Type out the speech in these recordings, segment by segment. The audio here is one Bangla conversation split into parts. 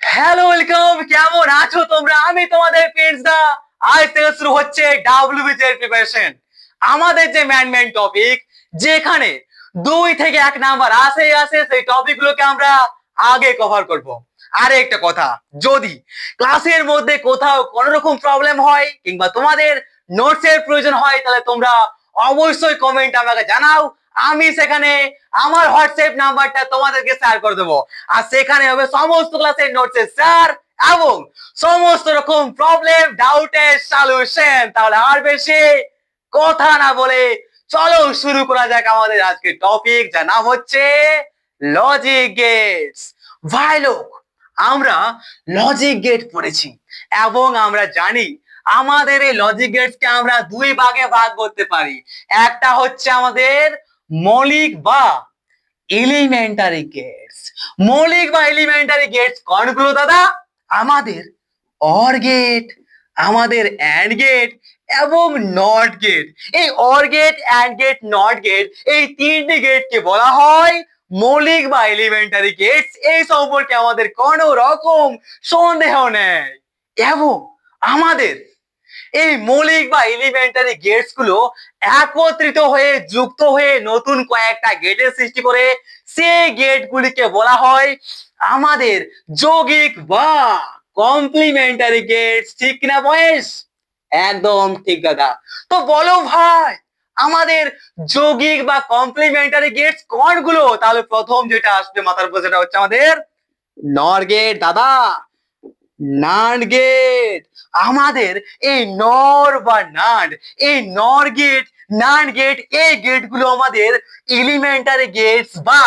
হ্যালো ওয়েলকাম, কেমন আছো তোমরা? আমি তোমাদের দা। আজ থেকে শুরু হচ্ছে ডাব্লিউবিসি এর প্রিপারেশন। আমাদের যে মেন টপিক, যেখানে 2 থেকে 1 নাম্বার আসে আসে সেই টপিক গুলোকে আমরা আগে কভার করব। আর একটা কথা, যদি ক্লাসের মধ্যে কোথাও কোনো রকম প্রবলেম হয় কিংবা তোমাদের নোটস এর প্রয়োজন হয়, তাহলে তোমরা অবশ্যই কমেন্ট আমাকে জানাও। আমি সেখানে আমার হোয়াটসঅ্যাপ নাম্বারটা তোমাদেরকে শেয়ার করে দেবো। আর সেখানে হবে সমস্ত ক্লাসের নোটস স্যার এবং সমস্ত রকম প্রবলেম ডাউটের সলিউশন। তাহলে আর বেশি কথা না বলে চলো শুরু করা যাক আমাদের আজকের টপিক, যার নাম হচ্ছে লজিক গেটস। ভাই লোক, আমরা লজিক গেট পড়েছি এবং আমরা জানি আমাদের এই লজিক গেটস কে আমরা 2 ভাগে ভাগ করতে পারি। একটা হচ্ছে আমাদের মৌলিক বা এলিমেন্টারি গেটস। মৌলিক বা এলিমেন্টারি গেটস কোনগুলো দাদা? আমাদের অর গেট, আমাদের অ্যান্ড গেট এবং নট গেট। এই or gate, and gate, not gate, এই 3টি গেটকে বলা হয় মৌলিক বা এলিমেন্টারি গেটস। এই সম্পর্কে আমাদের কোনো রকম সন্দেহ নেই। এবং আমাদের এই মৌলিক বা এলিমেন্টারি গেটস গুলো একত্রিত হয়ে যুক্ত হয়ে নতুন কয়েকটা গেটের সৃষ্টি করে সেই গেট গুলিকে বলা হয় আমাদের যৌগিক বা কমপ্লিমেন্টারি গেটস। ঠিক না বয়েস? একদম ঠিক দাদা। তো বলো ভাই, আমাদের যৌগিক বা কমপ্লিমেন্টারি গেটস কোনগুলো? তাহলে প্রথম যেটা আসবে মাথার উপর সেটা হচ্ছে আমাদের নর গেট দাদা, নান্ড গেট। আমাদের এই নর বা নান্ড, এই নর গেট, নান্ড গেট, এই গেট গুলো আমাদের এলিমেন্টারি গেটস বা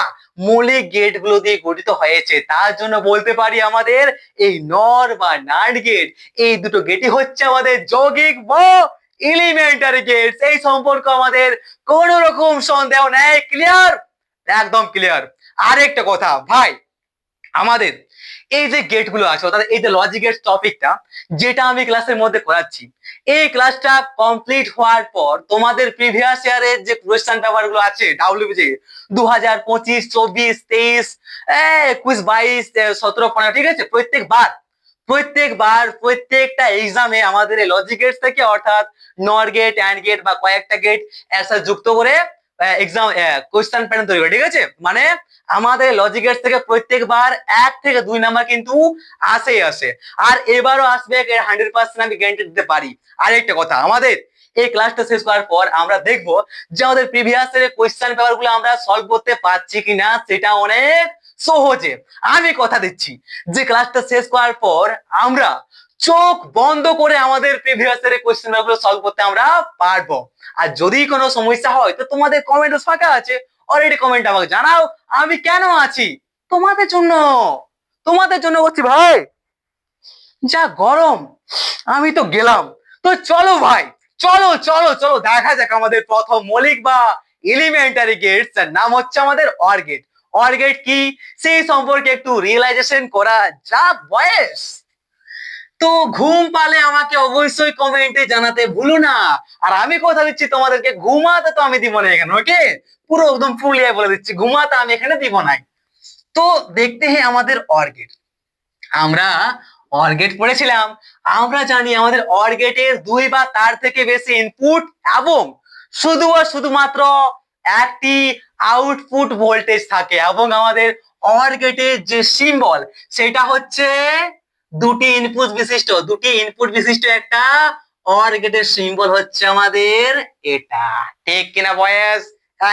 মৌলিক গেট গুলো দিয়ে গঠিত হয়েছে। তার জন্য বলতে পারি আমাদের এই নর বা নান্ড গেট, এই দুটো গেটই হচ্ছে আমাদের যৌগিক বা এলিমেন্টারি গেটস। এই সম্পর্ক আমাদের কোন রকম সন্দেহ নেই। ক্লিয়ার? একদম ক্লিয়ার। আরেকটা কথা ভাই, আমাদের এই যে গেট গুলো আছে, অর্থাৎ এই যে লজিক গেটস টপিকটা যেটা আমি ক্লাসের মধ্যে করাচ্ছি, এই ক্লাসটা কমপ্লিট হওয়ার পর তোমাদের প্রিভিয়াস ইয়ারের যে কোয়েশ্চেন পেপার গুলো আছে ডাব্লিউবিসি 2025, 24, 23, 21, 22, 17, 15, ঠিক আছে, প্রত্যেকবার প্রত্যেকটা এক্সামে আমাদের এই লজিক গেটস থেকে, অর্থাৎ নর গেট, অ্যান্ড গেট বা কয়েকটা গেট একসাথে যুক্ত করে এক্সাম কোয়েশ্চেন প্যাটার্ন তৈরি করে, ঠিক আছে। মানে আমাদের লজিক গেটস থেকে প্রত্যেকবার 1 থেকে 2 নাম্বার কিন্তু আসেই আসে। আর এবারও আসবে, 100% আমি গ্যারান্টি দিতে পারি। আর একটা কথা, আমাদের এই ক্লাসটা শেষ করার পর আমরা দেখবো যে আমাদের প্রিভিয়াস এর কোয়েশ্চেন পেপার গুলো আমরা সলভ করতে পারছি কিনা, সেটা অনেক সহজে। আমি কথা দিচ্ছি যে ক্লাসটা শেষ করার পর আমরা চোখ বন্ধ করে আমাদের প্রিভিয়াস এর কোয়েশ্চেন পেপার গুলো সলভ করতে আমরা পারবো। আর যদি কোনো সমস্যা হয় তো তোমাদের কমেন্ট ফাঁকা আছে, অলরেডি কমেন্ট আমাকে জানাও। আমি কেন আছি? তোমাদের জন্য, তোমাদের জন্য করছি ভাই। যা গরম, আমি তো গেলাম। তো চলো ভাই, চলো চলো চলো দেখা যাক আমাদের প্রথম মৌলিক বা এলিমেন্টারি গেটস, এর নাম হচ্ছে আমাদের অর গেট। অর গেট কি সেই সম্পর্কে একটু রিয়েলাইজেশন করা যাক বয়েস। তো ঘুম পালে আমাকে অবশ্যই কমেন্টে জানাতে ভুলো না। আর আমি কথা দিচ্ছি তোমাদেরকে, ঘুমাতে তো আমি দিব না এখানে, ওকে? পুরো একদম ফুলিয়ে বলে দিচ্ছি, ঘুমাতে আমি এখানে দিব না। তো দেখতে हैं আমাদের অর গেট। আমরা অর গেট পড়েছিলাম। আমরা জানি আমাদের অর গেটের 2 বা তার থেকে বেশি ইনপুট এবং শুধু আর শুধুমাত্র একটি আউটপুট ভোল্টেজ থাকে। এবং আমাদের অর গেটের যে সিম্বল সেটা হচ্ছে দুটি ইনপুট বিশিষ্ট একটা অর গেটের সিম্বল হচ্ছে আমাদের এটা। ঠিক কিনা বয়েস?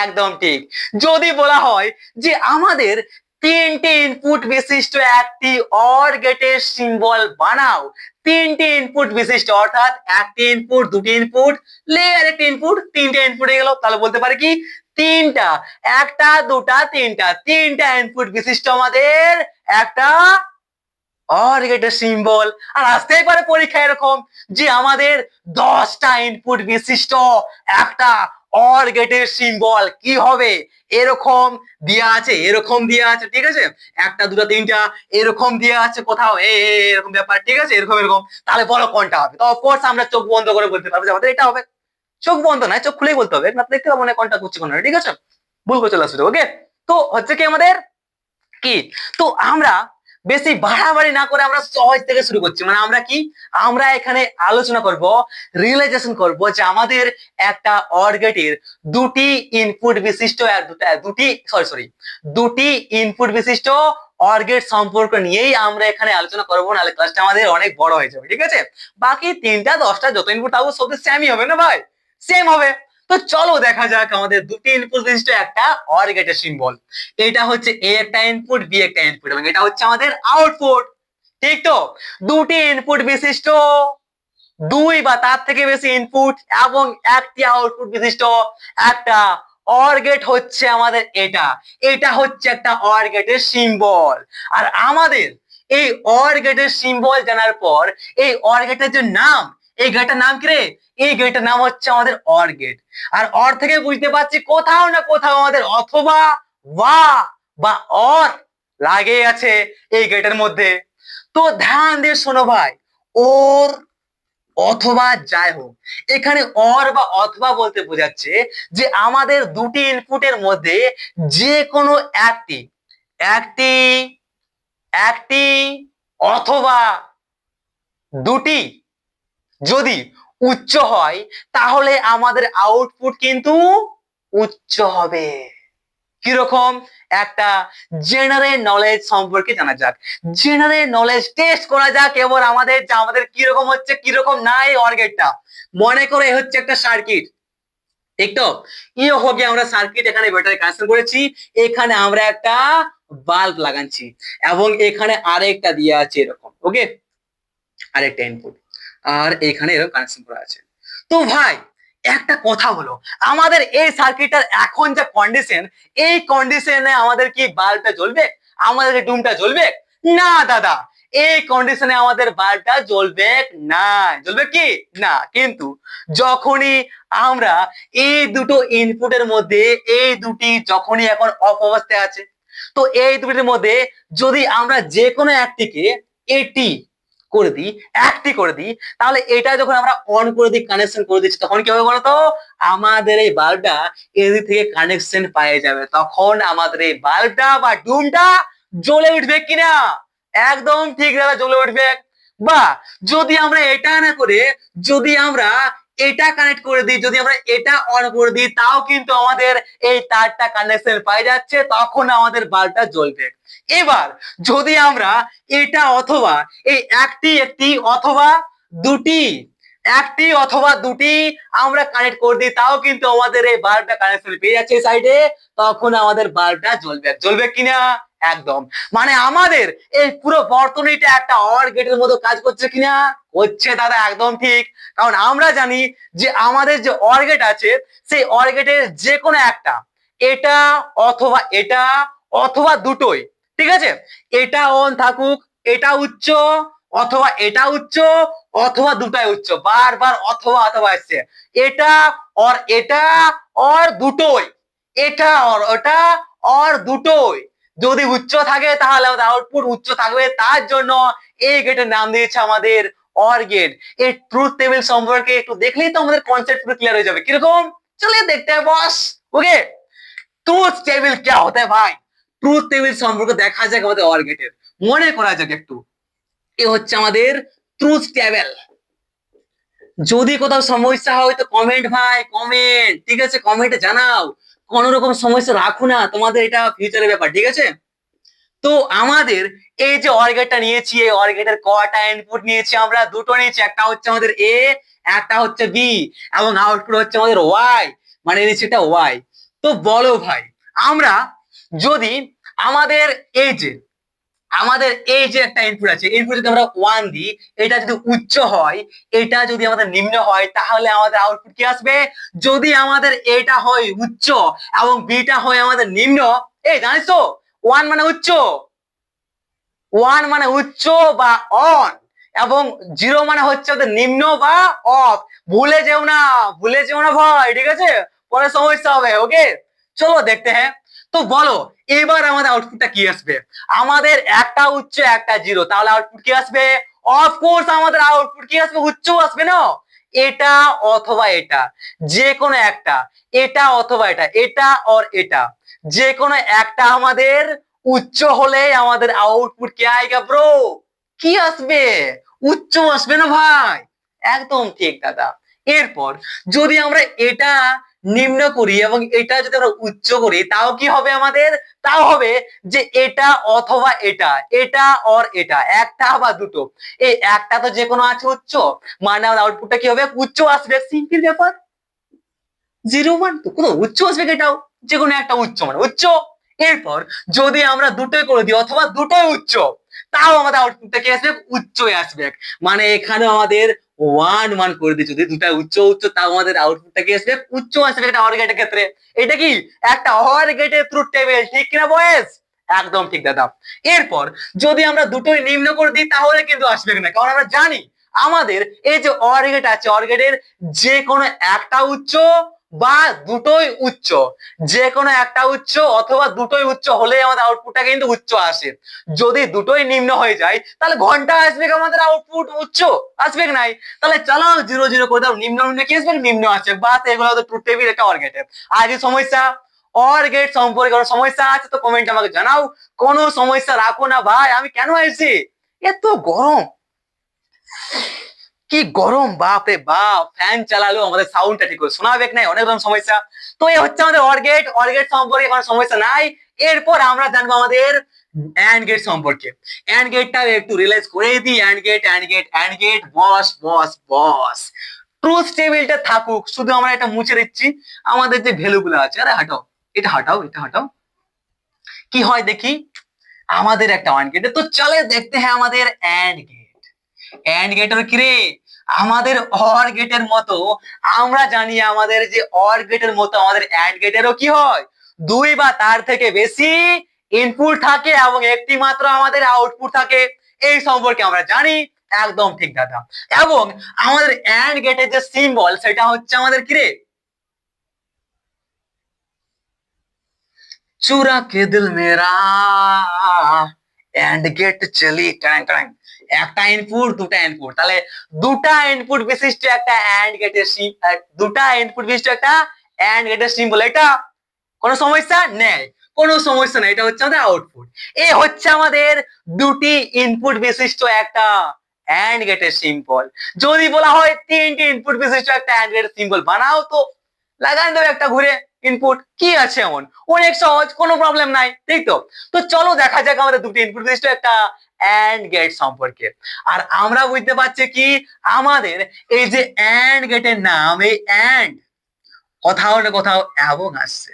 একদম ঠিক। যদি বলা হয় যে আমাদের 3টে ইনপুট বিশিষ্ট একটি অর গেটের সিম্বল বানাও, 3টে ইনপুট বিশিষ্ট, অর্থাৎ একটি ইনপুট, দুটি ইনপুট, লেয়ার একটি ইনপুট, 3টে ইনপুট হয়ে গেল। তাহলে বলতে পারি কি তিনটা, একটা দুটা তিনটা, 3টা ইনপুট বিশিষ্ট আমাদের একটা অর গেটের সিম্বল। আর আসতেই পারে পরীক্ষা এরকম যে আমাদের 10টা ইনপুট বিশিষ্ট একটা অর গেটের সিম্বল কি হবে, এরকম দেয়া আছে, এরকম দেয়া আছে, ঠিক আছে, একটা দুটা তিনটা এরকম দেয়া আছে কোথাও, এরকম ব্যাপার, ঠিক আছে, এরকম এরকম। তাহলে বলো কোনটা হবে? তো অফকোর্স আমরা চোখ বন্ধ করে বলতে পারবো যে আমাদের এটা হবে। চোখ বন্ধ নয়, চোখ খুলেই বলতে হবে, না দেখতে পাবো না কোনটা করছে কোনটা, ঠিক আছে। ভুল করে চলে আসবে, ওকে? তো হচ্ছে কি আমাদের কি, তো আমরা বেশি বাড়াবাড়ি না করে আমরা সহজ থেকে শুরু করছি। মানে আমরা কি, আমরা এখানে আলোচনা করব, রিয়েলাইজেশন করব যে আমাদের একটা অর গেটের দুটি ইনপুট বিশিষ্ট দুটি ইনপুট বিশিষ্ট অর গেট সম্পর্ক নিয়েই আমরা এখানে আলোচনা করবো, নাহলে ক্লাসটা আমাদের অনেক বড় হয়ে যাবে। ঠিক আছে, বাকি 3টা 10টা যত ইনপুট থাকবো সব সেমই হবে না ভাই, সেম হবে। তো চলো দেখা যাক আমাদের দুটি ইনপুট বিশিষ্ট একটা অর গেটের সিম্বল। এটা হচ্ছে এ একটা ইনপুট, বি একটা ইনপুট, এবং এটা হচ্ছে আমাদের আউটপুট। ঠিক তো, দুটি ইনপুট বিশিষ্ট, দুই বা তার থেকে বেশি ইনপুট এবং একটি আউটপুট বিশিষ্ট একটা অর গেট হচ্ছে আমাদের এটা। এটা হচ্ছে একটা অর গেটের সিম্বল। আর আমাদের এই অর গেটের সিম্বল জানার পর এই অর গেটের যে নাম, এই গেটের নাম কি রে? এই গেটের নাম হচ্ছে আমাদের অর গেট। আর অর থেকে বুঝতে পারছি কোথাও না কোথাও আমাদের অথবা বা অর লাগে আছে এই গেটের মধ্যে। তো ধ্যান দিয়ে শোনো ভাই, ওর অথবা যাই হোক, এখানে অর বা অথবা বলতে বোঝাচ্ছে যে আমাদের দুটি ইনপুটের মধ্যে যে কোনো একটি একটি একটি অথবা দুটি যদি উচ্চ হয় তাহলে আমাদের আউটপুট কিন্তু উচ্চ হবে। কিরকম? একটা জেনারেল নলেজ সম্পর্কে জানা যাক, জেনারেল নলেজ টেস্ট করা যাক এবার আমাদের কিরকম হচ্ছে কিরকম না এই অর গেটটা। মনে করে হচ্ছে একটা সার্কিট, ঠিক তো, ইয়ে হোক আমরা সার্কিট, এখানে ব্যাটারি কানেকশন করেছি, এখানে আমরা একটা বাল্ব লাগাচ্ছি এবং এখানে আরেকটা দিয়ে আছে এরকম, ওকে, আরেকটা ইনপুট, আর এখানে এরকম কানেকশন করা আছে। তো ভাই একটা কথা হলো, আমাদের এই সার্কিটটার এখন যে কন্ডিশন, এই কন্ডিশনে আমাদের কি বাল্বটা জ্বলবে, আমাদের ডুমটা জ্বলবে? না দাদা, এই কন্ডিশনে আমাদের বাল্বটা জ্বলবে না। জ্বলবে কি না? কিন্তু যখনই আমরা এই দুটো ইনপুটের মধ্যে এই দুটি যখনই এখন অফ অবস্থায় আছে, তো এই দুটির মধ্যে যদি আমরা যে কোনো একটিকে এটি করে দিই, একটি করে দিই, তাহলে এটা যখন আমরা অন করে দিই, কানেকশন করে দিচ্ছি, তখন কি হবে বলতো? আমাদের এই বাল্বটা এদিক থেকে কানেকশন পেয়ে যাবে, তখন আমাদের এই বাল্বটা বা ডুমটা জ্বলে উঠবে কিনা? একদম ঠিক দাদা, জ্বলে উঠবে। বা যদি আমরা এটা না করে যদি আমরা এটা কানেক্ট করে দিই, যদি আমরা এটা অন করে দিই, তাও কিন্তু আমাদের এই তারটা কানেকশন পেয়ে যাচ্ছে, তখন আমাদের বাল্বটা জ্বলবে। এবার যদি আমরা এটা অথবা এই একটি অথবা দুটি আমরা কানেক্ট করে দিই, তাও কিন্তু আমাদের এই বাল্বটা কানেকশন পেয়ে যাচ্ছে সাইডে, তখন আমাদের বাল্বটা জ্বলবে। জ্বলবে কিনা? একদম। মানে আমাদের এই পুরো বর্তনীটা একটা অর গেটের মতো কাজ করছে কিনা? করছে দাদা, একদম ঠিক। কারণ আমরা জানি যে আমাদের যে অর গেট আছে, সেই অর গেটের যে কোনো একটা, এটা অথবা দুটোই, ঠিক আছে, এটা অন থাকুক, এটা উচ্চ, অথবা এটা উচ্চ, অথবা দুটাই উচ্চ, বারবার অথবা অথবা আসছে, এটা অর দুটোই, এটা অর ওটা অর দুটোই যদি উচ্চ থাকে তাহলে আমাদের আউটপুট উচ্চ থাকবে। তার জন্য এই গেটের নাম দিয়েছে আমাদের অর গেট। এই ট্রুথ টেবিল সম্পর্কে একটু দেখলেই তো আমাদের কনসেপ্ট পুরো ক্লিয়ার হয়ে যাবে। কিরকম? চলে দেখতে हैं বস। ওকে, ট্রুথ টেবিল क्या होता है ভাই? ট্রুথ টেবিল সম্পর্কে দেখা যাক আমাদের অর গেটের, মনে করা যাক একটু। এ হচ্ছে আমাদের ট্রুথ টেবিল। যদি কোথাও সমস্যা হয় তো কমেন্ট ভাই, কমেন্ট, ঠিক আছে, কমেন্টে জানাও। কোন রকম সমস্যা রাখো না, তোমাদের এটা ফিউচারের ব্যাপার, ঠিক আছে। তো আমাদের এই যে অর গেটটা নিয়েছি, এই অর গেটের কটা ইনপুট নিয়েছি আমরা? দুটো নিয়েছি, একটা হচ্ছে আমাদের এ, একটা হচ্ছে বি, এবং আউটপুট হচ্ছে আমাদের ওয়াই, মানে নিচ্ছি এটা ওয়াই। তো বলো ভাই, আমরা যদি আমাদের এই যে একটা ইনপুট আছে, ইনপুট যদি আমরা 1 দিই, এটা যদি উচ্চ হয়, এটা যদি আমাদের নিম্ন হয়, তাহলে আমাদের আউটপুট কি আসবে? যদি আমাদের এটা হয় উচ্চ এবং বিটা হয় আমাদের নিম্ন, এই জানিস তো 1 মানে উচ্চ, 1 মানে উচ্চ বা অন, এবং 0 মানে হচ্ছে ওদের নিম্ন বা অফ। ভুলে যেও না ভাই, ঠিক আছে, পরে সমস্যা হবে। ওকে, চলো দেখতে হ্যাঁ। তো বলো এবার আমাদের আউটপুটটা কি আসবে? আমাদের একটা উচ্চ একটা জিরো, তাহলে আউটপুট কি আসবে? অফকোর্স আমাদের আউটপুট কি আসবে? উচ্চ আসবে না? এটা অথবা এটা, যে কোনো একটা, এটা অথবা এটা, এটা অর এটা, যে কোনো একটা আমাদের উচ্চ হলে আমাদের আউটপুট কে আएगा ব্রো? কি আসবে? উচ্চ আসবে না ভাই? একদম ঠিক দাদা। এরপর যদি আমরা এটা নিম্ন করি এবং এটা যদি আমরা উচ্চ করি তাও কি হবে আমাদের? তাও হবে যে এটা অথবা এটা, এটা অর এটা, একটা বা দুটো। এই একটা তো যে কোনো আছে উচ্চ, মানে আমাদের আউটপুটটা কি হবে? উচ্চ আসবে। সিম্পল ব্যাপার। 0 1 তো কোনো উচ্চ আসবে এটাও, যে কোনো একটা উচ্চ মানে উচ্চ। এরপর যদি আমরা দুটোই করে দিই অথবা দুটোই উচ্চ, তাও আমাদের আউটপুটটা কি আসবে? উচ্চই আসবে। মানে এখানে আমাদের 1 1 করে দিই, যদি দুটা উচ্চ উচ্চ তাও আমাদের আউটপুটটা কি আসবে? উচ্চ আসবে একটা অর গেটের ক্ষেত্রে। এটা কি একটা অর গেটের ট্রুথ টেবিল, ঠিক কিনা বয়েস? একদম ঠিক দাদা। এরপর যদি আমরা দুটোই নিম্ন করে দিই তাহলে কিন্তু আসবে না, কারণ আমরা জানি আমাদের এই যে অর গেট আছে, অর গেটের যে কোনো একটা উচ্চ বা দুটোই উচ্চ, যে কোনো একটা উচ্চ অথবা দুটোই উচ্চ হলেই আমাদের আউটপুটটা কিন্তু উচ্চ আসে। যদি দুটোই নিম্ন হয়ে যায় তাহলে ঘন্টা আসবে আমাদের আউটপুট উচ্চ আসবে নাই। তাহলে চলো 0 0 করে দাও, নিম্ন নিম্ন কি আসবে? নিম্ন আসবে। বাস এগুলো তো ট্রুথ টেবিল, একটা অর গেটের। আর কি সমস্যা? অর গেট সম্পর্কে কোনো সমস্যা আছে তো কমেন্ট আমাকে জানাও। কোনো সমস্যা রাখো না ভাই, আমি কেন এসেছি? এত গরম, কি গরম, বাপ রে বাপ। ফ্যান চালালেও আমাদের সাউন্ডটা ঠিক করে শোনাবে নাই, অনেক রকম সমস্যা। তো এই হচ্ছে আমাদের অর গেট। অর গেট সম্পর্কে কোনো সমস্যা নাই। এরপর আমরা জানবো আমাদের অ্যান্ড গেট সম্পর্কে। অ্যান্ড গেটটা একটু রিয়েলাইজ করে দিই। And gate, and gate, and gate, boss boss boss. Truth টেবিলটা থাকুক, শুধু আমরা এটা মুছে দিচ্ছি। আমাদের যে ভ্যালু গুলো আছে, আরে হাঁটাও, এটা হাঁটাও, এটা হাঁটাও। কি হয় দেখি আমাদের একটা অ্যান্ড গেট। তো চলে দেখতে হ্যাঁ আমাদের অ্যান্ড গেট। অ্যান্ড গেটের কি রে? আমাদের অর গেটের মতো আমরা জানি আমাদের যে অর গেটের মতো আমাদের অ্যান্ড গেটেরও কি হয়? দুই বা তার থেকে বেশি ইনপুট থাকে এবং একটি মাত্র আমাদের আউটপুট থাকে। এই সম্পর্কে আমরা জানি। একদম ঠিক দাদা। এবং আমাদের অ্যান্ড গেটের যে সিম্বল সেটা হচ্ছে আমাদের কি রে? चुरा के दिल मेरा এন্ড গেট চলি টাং টাং। একটা ইনপুট দুটা ইনপুট, তাহলে দুটা ইনপুট বিশিষ্ট একটা এন্ড গেটের দুটা ইনপুট বিশিষ্ট একটা এন্ড গেটের সিম্বল। এটা কোনো সমস্যা নেই, কোনো সমস্যা নেই। এটা হচ্ছে আমাদের আউটপুট। এ হচ্ছে আমাদের দুটি ইনপুট বিশিষ্ট একটা এন্ড গেটের সিম্বল। যদি বলা হয় তিনটি ইনপুট বিশিষ্ট একটা এন্ড গেটের সিম্বল বানাও, তো লাগান দেবে একটা ঘুরে ইনপুট। কি আছে এমন? অনেক সহজ, কোনো প্রবলেম নাই, ঠিক তো? তো চলো দেখা যাক আমাদের দুটি ইনপুট বিশিষ্ট একটা এন্ড গেট সম্পর্কে। আর আমরা বুঝতে পারছি কি আমাদের এই যে এন্ড গেটের নাম, এই এন্ড কোথাও না কোথাও এবং আসছে।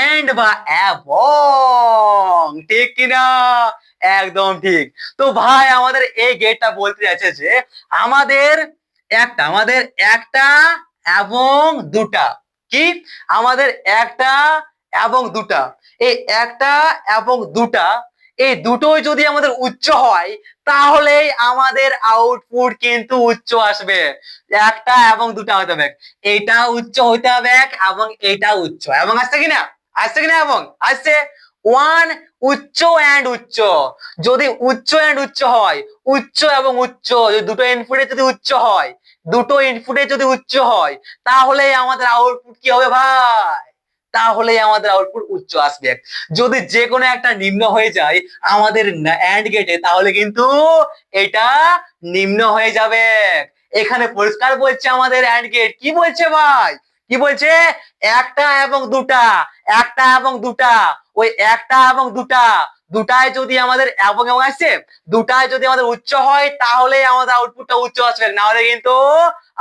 এন্ড বা এবং, ঠিক কিনা? একদম ঠিক। তো ভাই আমাদের এই গেটটা বলতে যাচ্ছে যে আমাদের একটা এবং দুটা। কি? আমাদের একটা এবং দুটা। এই একটা এবং দুটা, এই দুটোই যদি আমাদের উচ্চ হয় তাহলেই আমাদের আউটপুট কিন্তু উচ্চ আসবে। একটা এবং দুটা হতে হবে, এইটা উচ্চ হইতে হবে এবং এইটা উচ্চ। এবং আসছে কিনা? আসছে কিনা? এবং আসছে। ওয়ান উচ্চ এন্ড উচ্চ। যদি উচ্চ এন্ড উচ্চ হয়, উচ্চ এবং উচ্চ যদি দুটো ইনপুটে যদি উচ্চ হয়, দুটো ইনপুটে যদি উচ্চ হয়, তাহলে আমাদের আউটপুট কি হবে ভাই? তাহলে আমাদের আউটপুট উচ্চ আসবে। যদি যে কোনো একটা নিম্ন হয়ে যায় আমাদের এন্ড গেটে, তাহলে কিন্তু এটা নিম্ন হয়ে যাবে। এখানে পরিষ্কার বলছে আমাদের অ্যান্ড গেট। কি বলছে ভাই? কি বলছে? একটা এবং দুটা, একটা এবং দুটা। ওই একটা এবং দুটা, দুটায় যদি আমাদের এবং এবং আসছে, দুটায় যদি আমাদের উচ্চ হয় তাহলে আমাদের আউটপুটটা উচ্চ আসবে, না হলে কিন্তু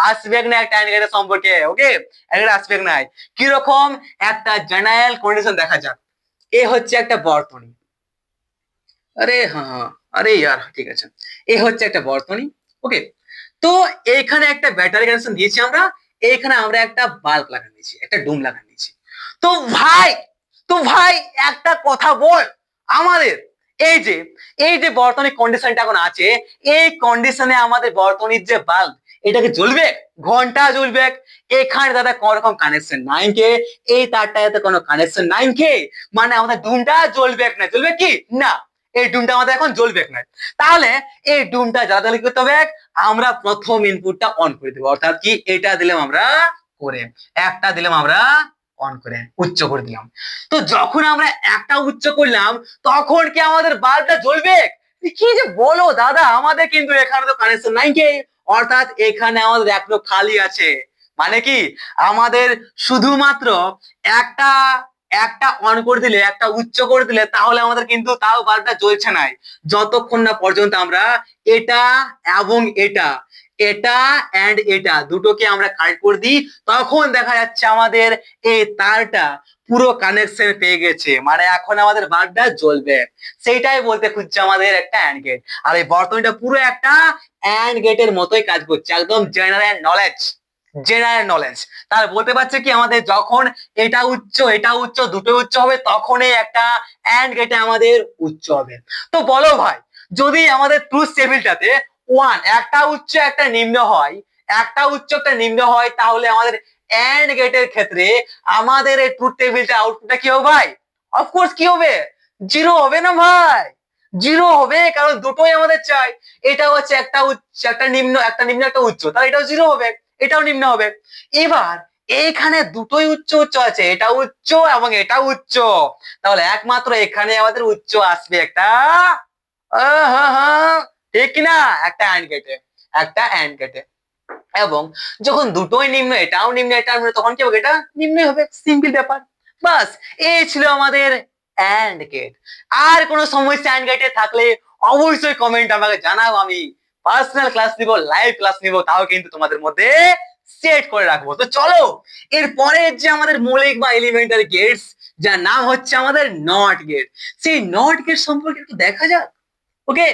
আসবে না একটা অ্যান্ড গেটের সম্পর্কে। ওকে, এটা আসবে না। কিরকম? একটা জেনারেল কন্ডিশন দেখা যাক। এ হচ্ছে একটা বর্তনী। আরে হ্যাঁ, আরে ইয়ার ঠিক আছে। এ হচ্ছে একটা বর্তনী। ওকে, তো এইখানে একটা ব্যাটারি কানেকশন দিয়েছি আমরা। এইখানে আমরা একটা বাল্ব লাগানো দিয়েছি, একটা ডুম লাগানো দিয়েছি। তো ভাই, তো ভাই একটা কথা বল, আমাদের এই যে এই যে বর্তনীর কন্ডিশনটা এখন আছে, এই কন্ডিশনে আমাদের বর্তনীর যে বাল্ব, এটাকে জ্বলবে? ঘন্টা জ্বলবে। এখানে দাদা কোন রকম কানেকশন নাই কে, এই তারটাতে কোনো কানেকশন নাই কে, মানে আমাদের ডুমটা জ্বলবে না। জ্বলবে কি না? এই ডুমটা আমাদের এখন জ্বলবে না। তাহলে এই ডুমটা জ্বালাতে হলে কি করতে হবে? আমরা প্রথম ইনপুটটা অন করে দেবো, অর্থাৎ কি এটা দিলাম আমরা করে, একটা দিলাম আমরা অন করে উচ্চ করে দিলাম। তো যখন আমরা একটা উচ্চ করলাম তখন কি আমাদের বাল্বটা জ্বলবে? কি যে বলো দাদা, আমাদের কিন্তু এখানে তো কানেকশন নাই কে, অর্থাৎ এখানে আমাদের এখনো খালি আছে। মানে কি আমাদের শুধুমাত্র একটা একটা অন করে দিলে, একটা উচ্চ করে দিলে তাহলে আমাদের কিন্তু তাও বাল্বটা জ্বলছে না, যতক্ষণ না পর্যন্ত আমরা এটা এবং এটা এটা এন্ড এটা দুটোকে আমরা কানেক্ট করে দিই, তখন দেখা যাচ্ছে আমাদের এই তারটা পুরো কানেকশন পেয়ে গেছে, মানে এখন আমাদের বাল্বটা জ্বলবে। সেইটাই বলতে খুঁজছে আমাদের একটা অ্যান্ড গেট। আর এই বর্তনীটা পুরো একটা অ্যান্ড গেটের মতোই কাজ করছে, একদম জেনারেল নলেজ। জেনারেল নলেজ তার বলতে পারছে কি আমাদের যখন এটা উচ্চ দুটো উচ্চ হবে তখনই একটা অ্যান্ড গেটে আমাদের উচ্চ হবে। তো বলো ভাই, যদি আমাদের ট্রুথ টেবিলটাতে একটা উচ্চ একটা নিম্ন হয়, একটা উচ্চ একটা নিম্ন হয়, তাহলে আমাদের অ্যান্ড গেটের ক্ষেত্রে আমাদের এই ট্রুথ টেবিলটা আউটপুটটা কি হবে ভাই? অফকোর্স কি হবে? জিরো হবে না ভাই? জিরো হবে, কারণ দুটোই আমাদের চাই। এটা হচ্ছে একটা উচ্চ একটা নিম্ন, একটা নিম্ন একটা উচ্চ, তাহলে এটাও জিরো হবে, এটাও নিম্ন হবে। এবার এইখানে দুটোই উচ্চ উচ্চ আছে, এটা উচ্চ এবং এটা উচ্চ, তাহলে একমাত্র এখানে আমাদের উচ্চ আসবে একটা। ঠিক না? একটা অ্যান্ড গেটে, একটা অ্যান্ড গেটে। এবং যখন দুটোই নিম্ন, এটাও নিম্ন এটাও নিম্ন, তখন কি হবে? এটা নিম্ন হবে, সিম্পল ব্যাপার। বাস, এই ছিল আমাদের অ্যান্ড গেট। আর কোনো সমস্যা অ্যান্ড গেটে থাকলে অবশ্যই কমেন্ট আমাকে জানাও, আমি পার্সোনাল ক্লাস নিব, লাইভ ক্লাস নিব, তাও কিন্তু তোমাদের মধ্যে সেট করে রাখবো। তো চলো এরপরে যে আমাদের মৌলিক বা এলিমেন্টারি গেটস, যার নাম হচ্ছে আমাদের নট গেট, সেই নট গেট সম্পর্কে একটু দেখা যাক। ওকে,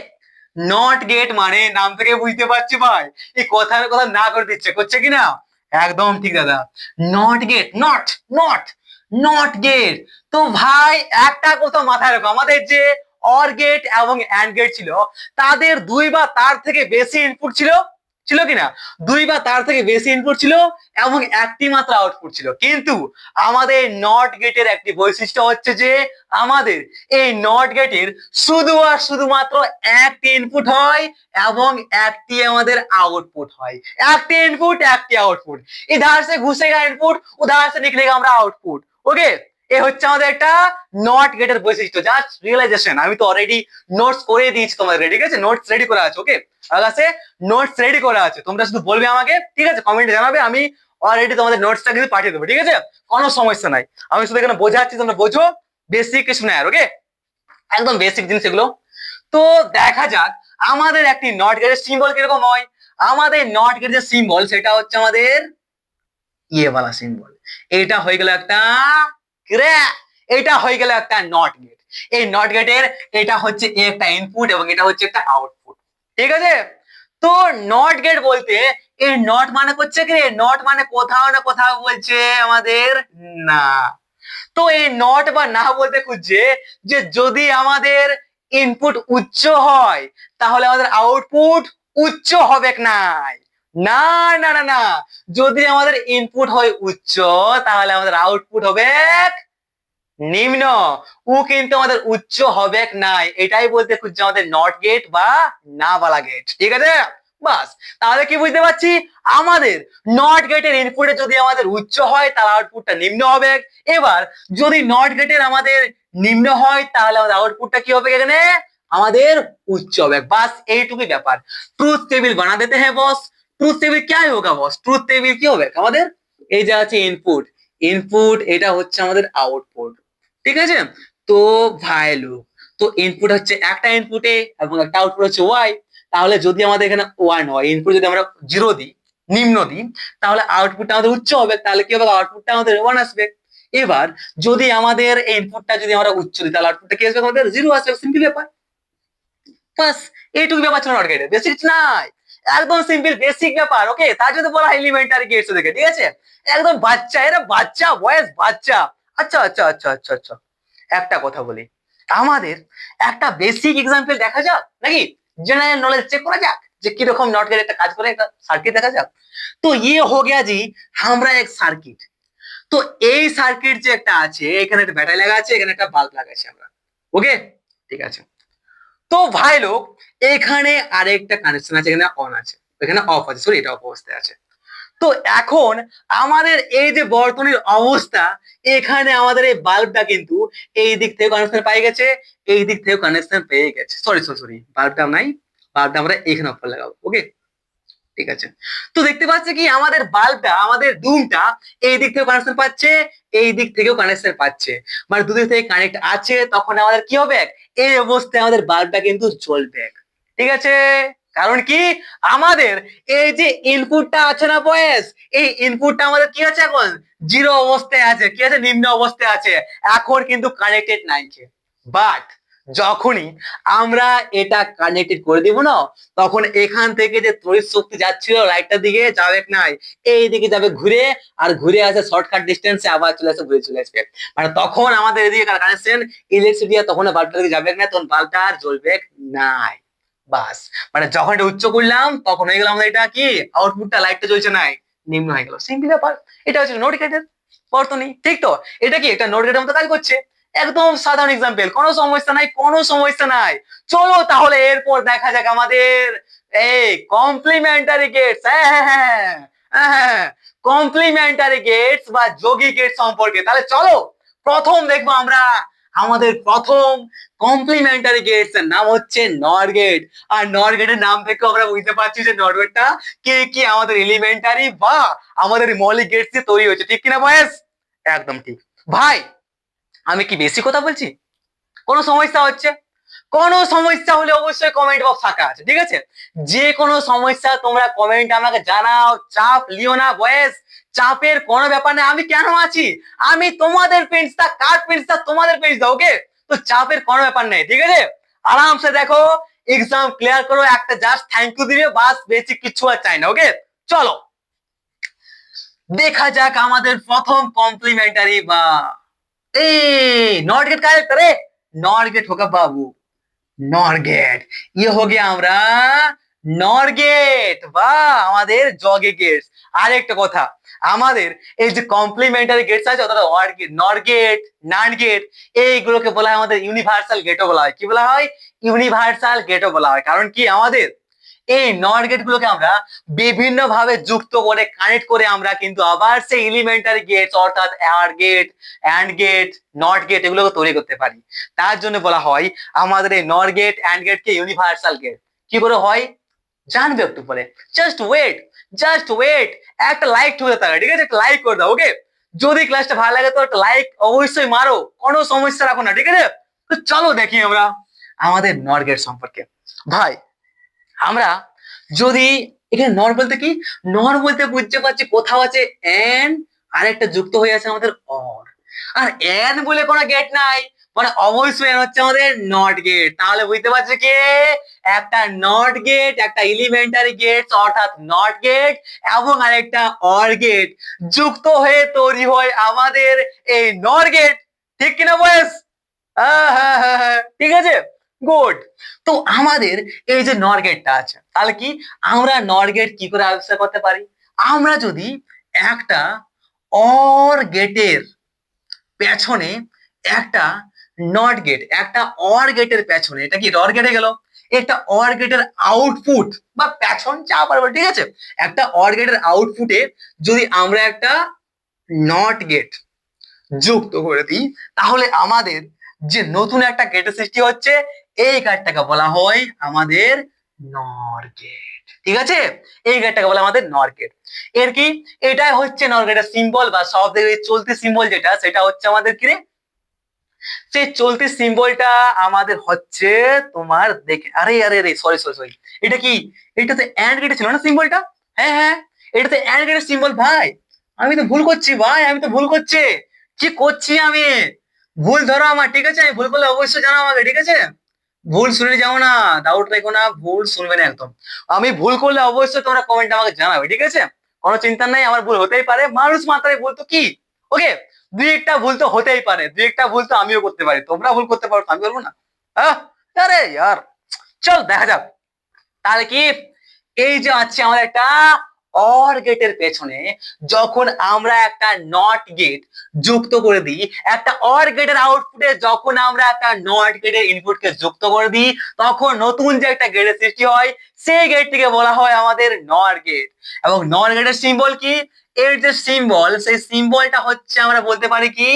নট গেট মানে নাম থেকে বুঝতে পারছি ভাই এই কথার কথা না করে দিচ্ছে, করছে কিনা? একদম ঠিক দাদা। Not gate, not not not gate. তো ভাই একটা কথা মাথায় রাখো, আমাদের যে অর গেট এবং অ্যান্ড গেট ছিল, তাদের দুই বা তার থেকে বেশি ইনপুট ছিল, ছিল কিনা? দুই বা তার থেকে বেশি ইনপুট ছিল এবং একটি মাত্র আউটপুট ছিল। কিন্তু আমাদের নট গেটের একটি বৈশিষ্ট্য হচ্ছে যে আমাদের এই নট গেটের শুধু আর শুধুমাত্র একটি ইনপুট হয় এবং একটি আমাদের आउटपुट হয়। একটি ইনপুট একটি आउटपुट, इधर से घुसेगा इनपुट, उधर से निकलेगा আমরা आउटपुट। ওকে, এই হচ্ছে আমাদের একটা নট গেটের বৈশিষ্ট্য, জাস্ট রিয়েলাইজেশন। আমি তো অলরেডি নোটস করে দিয়েছি তোমাদের, রেডি আছে? নোটস রেডি করা আছে। ওকে, আমার কাছে নোটস রেডি করা আছে, তোমরা শুধু বলবে আমাকে, ঠিক আছে? কমেন্টে জানাবে, আমি অলরেডি তোমাদের নোটসটা কিন্তু পাঠিয়ে দেবো, ঠিক আছে? কোনো সমস্যা নাই, আমি শুধু এখানে বোঝাচ্ছি, তোমরা বোঝো, বেসিক কিছু না আর। ওকে, একদম বেসিক জিনিস এগুলো। তো দেখা যাক আমাদের একটি নট গেটের সিম্বল কিরকম হয়। আমাদের নট গেটের সিম্বল সেটা হচ্ছে আমাদের ইয়ে वाला সিম্বল। এটা হয়ে গেল একটা এটা হয়ে গেল একটা নট গেট। এই নট গেটের এটা হচ্ছে একটা ইনপুট এবং এটা হচ্ছে একটা আউটপুট, ঠিক আছে? তো নট গেট বলতে এই নট মানে হচ্ছে কি, নট মানে কোথাও না কোথাও বলছে আমাদের না। তো এই নট বা না বলতে খুঁজছে যে যদি আমাদের ইনপুট উচ্চ হয় তাহলে আমাদের আউটপুট উচ্চ হবে না। না না না না, যদি আমাদের ইনপুট হয় উচ্চ তাহলে আমাদের আউটপুট হবে নিম্ন, ও কিন্তু আমাদের উচ্চ হবে নাই। এটাই বলতে খুঁজছে আমাদের নট গেট বা না বলা গেট, ঠিক আছে? বাস, তাহলে কি বুঝতে পারছি, আমাদের নট গেটের ইনপুটে যদি আমাদের উচ্চ হয় তাহলে আউটপুটটা নিম্ন হবে। এবার যদি নট গেটের আমাদের নিম্ন হয় তাহলে আমাদের আউটপুটটা কি হবে? এখানে আমাদের উচ্চ হবে। বাস এইটুকুই ব্যাপার। ট্রুথ টেবিল বানা দিতে হ্যাঁ বস। ট্রুথ টেবিল क्या होगा বস? ট্রুথ টেবিল কি হবে আমাদের? এই যে আছে ইনপুট, ইনপুট এটা হচ্ছে আমাদের আউটপুট, ঠিক আছে? তো ভ্যালু, তো ইনপুট হচ্ছে একটা ইনপুটে এবং একটা আউটপুট হচ্ছে ওয়াই। তাহলে যদি আমাদের এখানে ওয়ান হয়, ইনপুট যদি আমরা জিরো দিই, নিম্ন দিই, তাহলে আউটপুটটা আমাদের উচ্চ হবে। তাহলে কি হবে? আউটপুটটা আমাদের ওয়ান আসবে। এবার যদি আমাদের ইনপুটটা যদি আমরা উচ্চ দিই তাহলে আউটপুটটা কি আসবে? আমাদের জিরো আসবে, সিম্পল ব্যাপার। বাস, এইটুকু ব্যাপার ছিল নট গেটের, বেশি কিছু নাই, একদম সিম্পল বেসিক ব্যাপার। ওকে, তার জন্য বলা হয় এলিমেন্টারি গেটস দেখে, ঠিক আছে? একদম বাচ্চা, এরা বাচ্চা বয়স, বাচ্চা। আচ্ছা আচ্ছা আচ্ছা আচ্ছা আচ্ছা, একটা কথা বলি, আমাদের একটা বেসিক এক্সাম্পল দেখা যাক নাকি? জেনারেল নলেজ চেক করা যাক যে কিরকম নট গেট একটা কাজ করে, একটা সার্কিট দেখা যাক। তো ইয়ে হো গিয়া জি আমরা এক সার্কিট। তো এই সার্কিট যে একটা আছে, এখানে একটা ব্যাটারি লাগা আছে, এখানে একটা বাল্ব লাগাইছি আমরা। ওকে, ঠিক আছে। তো ভাই লোক, এখানে আরেকটা কানেকশন আছে, এখানে অন আছে, এখানে অফ আছে, সরি এটা অফ অবস্থায় আছে। তো এখন আমাদের এই যে বর্তনীর অবস্থা, এখানে আমাদের এই বাল্বটা কিন্তু এই দিক থেকে কানেকশন পেয়ে গেছে, এই দিক থেকে কানেকশন পেয়ে গেছে। সরি সরি সরি, বাল্বটা নাই, বাল্বটা আমরা এখানে অফ লাগাবো। ওকে, ঠিক আছে। তো দেখতে পাচ্ছি কি আমাদের বাল্বটা, আমাদের ডুমটা এই দিক থেকেও কানেকশন পাচ্ছে, এই দিক থেকেও কানেকশন পাচ্ছে, মানে দুদিক থেকে কানেক্ট আছে। তখন আমাদের কি হবে, এই অবস্থায় আমাদের বাল্বটা কিন্তু জ্বলবে। ঠিক আছে, কারণ কি আমাদের এই যে ইনপুটটা আছে না বয়েস, এই ইনপুটটা আমাদের কি আছে এখন, জিরো অবস্থায় আছে, কি আছে, নিম্ন অবস্থায় আছে, এখন কিন্তু কানেক্টেড নাই। বাট যখনই আমরা এটা কানেক্টেড করে দিব না, তখন এখান থেকে যে তড়িৎ শক্তি যাচ্ছিল লাইটটার দিকে যাবে নাই, এই দিকে যাবে ঘুরে, আর ঘুরে আসে শর্টকাট ডিস্টেন্সে, আবার চলে আসে, ঘুরে চলে আসবে। মানে তখন আমাদের এদিকে কানেকশন ইলেকট্রিসিটি, তখন বাল্বটার দিকে যাবে না, তখন বাল্বটা আর জ্বলবে নাই। বাস, মানে যখন এটা উচ্চ করলাম তখন হয়ে গেল আমাদের এটা কি, আউটপুটটা লাইটটা জ্বলছে নাই, নিম্ন হয়ে গেল। সিম্পল ব্যাপার। এটা হচ্ছে নোট গেটের বর্তনী, ঠিক তো? এটা কি একটা নোট গেটের মতো কাজ করছে, একদম সাধারণ এক্সাম্পল, কোনো সমস্যা নাই, কোনো সমস্যা নাই। চলো তাহলে এরপর দেখা যাক আমাদের এই কমপ্লিমেন্টারি গেটস। হ্যাঁ হ্যাঁ হ্যাঁ, কমপ্লিমেন্টারি গেটস বা যোগী গেট সম্পর্কে। তাহলে চলো প্রথম দেখবো আমরা আমাদের প্রথম কমপ্লিমেন্টারি গেটস এর নাম হচ্ছে নর গেট। আর নর গেটের নাম থেকে আমরা বুঝতে পারছি যে নর গেটটা কি কি আমাদের এলিমেন্টারি বা আমাদের মৌলিক গেটস দিয়ে তৈরি হয়েছে, ঠিক কিনা বয়েস? একদম ঠিক। ভাই আমি কি বেশি কথা বলছি? কোনো সমস্যা হচ্ছে? কোনো সমস্যা হলে অবশ্যই কমেন্ট বক্স ফাঁকা আছে, ঠিক আছে? যে কোনো সমস্যা তোমরা কমেন্ট আমাকে জানাও, চাপ লিও না বয়েস, চাপের কোনো ব্যাপার নেই। আমি কেন আছি, আমি তোমাদের পেন্সটা, কার পেন্সটা তোমাদের পেন্স দাও। ওকে, তো চাপের কোনো ব্যাপার নেই, ঠিক আছে? আরামসে দেখো, এক্সাম ক্লিয়ার করো, একটা জাস্ট থ্যাংক ইউ দিবে, বাস, বেসিক কিছু আর চাই না। ওকে, চলো দেখা যাক আমাদের প্রথম কমপ্লিমেন্টারি বা ए नॉट गेट करेक्ट अरे नॉट गेट होगा बाबू नॉर गेट ये हो गया আমরা নর গেট বা আমাদের জগে গেটস। আরেকটা কথা, আমাদের এই যে কমপ্লিমেন্টারি গেটস আছে অর্থাৎ ওয়ার্ড গেট, নর গেট, নান্ড গেট, এইগুলোকে বলা হয় আমাদের ইউনিভার্সাল গেটও বলা হয়। কি বলা হয়? ইউনিভার্সাল গেটও বলা হয়। কারণ কি আমাদের এই নর গেট গুলোকে আমরা বিভিন্ন ভাবে যুক্ত করে কানেক্ট করে আমরা কিন্তু আবার সেই এলিমেন্টারি গেটস অর্থাৎ and gate, and gate, not gate এগুলোকে তৈরি করতে পারি। তার জন্য বলা হয় আমাদের এই নর গেট, অ্যান্ড গেট কে ইউনিভার্সাল গেট। কি করে হয় জানবে একটু পরে, জাস্ট ওয়েট, জাস্ট ওয়েট। একটা লাইক ঠুকে থাকে, ঠিক আছে? একটা লাইক করে দাও। ওকে, যদি ক্লাসটা ভালো লাগে তো একটা লাইক অবশ্যই মারো, কোনো সমস্যা রাখো না, ঠিক আছে? তো চলো দেখি আমরা আমাদের নর গেট সম্পর্কে। ভাই আমরা যদি এখানে নর বলতে কি, নর বলতে বুঝতে পারছি কোথাও আছে এন, আরেকটা যুক্ত হয়ে আছে আমাদের অর। আর এন বলে কোনো গেট নাই, মানে অবশ্যই এন হচ্ছে আমাদের নট গেট। তাহলে বুঝতে পারছি কি একটা নট গেট, একটা এলিমেন্টারি গেট অর্থাৎ নট গেট এবং আরেকটা অর গেট যুক্ত হয়ে তৈরি হয় আমাদের এই নর গেট, ঠিক কিনা বয়েস? হ্যাঁ হ্যাঁ হ্যাঁ হ্যাঁ, ঠিক আছে, গুড। তো আমাদের এই যে নর গেটটা আছে, তাহলে কি আমরা নর গেট কি করে আবিষ্কার করতে পারি? আমরা যদি একটা অর গেটের পেছনে একটা নট গেট, একটা অর গেটের পেছনে, এটা কি নর গেটে গেল, একটা অর গেটের আউটপুট বা পেছন চা পারবো, ঠিক আছে? একটা অর গেটের আউটপুটে যদি আমরা একটা নট গেট যুক্ত করে দিই, তাহলে আমাদের যে নতুন একটা গেটের সৃষ্টি হচ্ছে, এই কার্ডটাকে বলা হয় আমাদের নর গেট, ঠিক আছে? এই গেটটাকে বলা আমাদের নর গেট। এর কি, এটাই হচ্ছে নর গেটের সিম্বল বা সব থেকে চলতি সিম্বল যেটা, সেটা হচ্ছে আমাদের কি রে, সেই চলতি সিম্বলটা আমাদের হচ্ছে তোমার দেখে, আরে আরে আরে সরি সরি সরি, এটা কি, এটা তো এন্ড গেটে ছিল না সিম্বলটা? হ্যাঁ হ্যাঁ, এটা তো এন্ড গেটের সিম্বল ভাই। আমি তো ভুল করছি ভাই, আমি তো ভুল করছি। কি করছি আমি? ভুল ধরো আমার, ঠিক আছে? আমি ভুল করলে অবশ্যই জানাও আমাকে, ঠিক আছে? ভুল শুনে যাও না, ডাউট রেখো না, ভুল শুনবে না একদম। আমি ভুল করলে অবশ্যই তোমরা কমেন্ট আমাকে জানাবে, ঠিক আছে? কোনো চিন্তা নাই, আমার ভুল হতেই পারে, মানুষ মাত্রায় ভুল তো কি। ওকে, দুই একটা ভুল তো হতেই পারে, দুই একটা ভুল তো আমিও করতে পারি, তোমরা ভুল করতে পারো, আমি বলবো না? আহ, আরে ইয়ার, চল দেখা যাক। তাহলে কি এই যে আছে আমার একটা অর গেটের পেছনে যখন আমরা একটা নট গেট যুক্ত করে দিই, একটা অর গেটের আউটপুটে যখন আমরা একটা নট গেটের ইনপুটকে যুক্ত করে দিই, তখন নতুন যে একটা গেটের সৃষ্টি হয়, সেই গেটটিকে বলা হয় আমাদের নর গেট। এবং নর গেটের সিম্বল কি? এর যে সিম্বল, সেই সিম্বলটা হচ্ছে আমরা বলতে পারি কি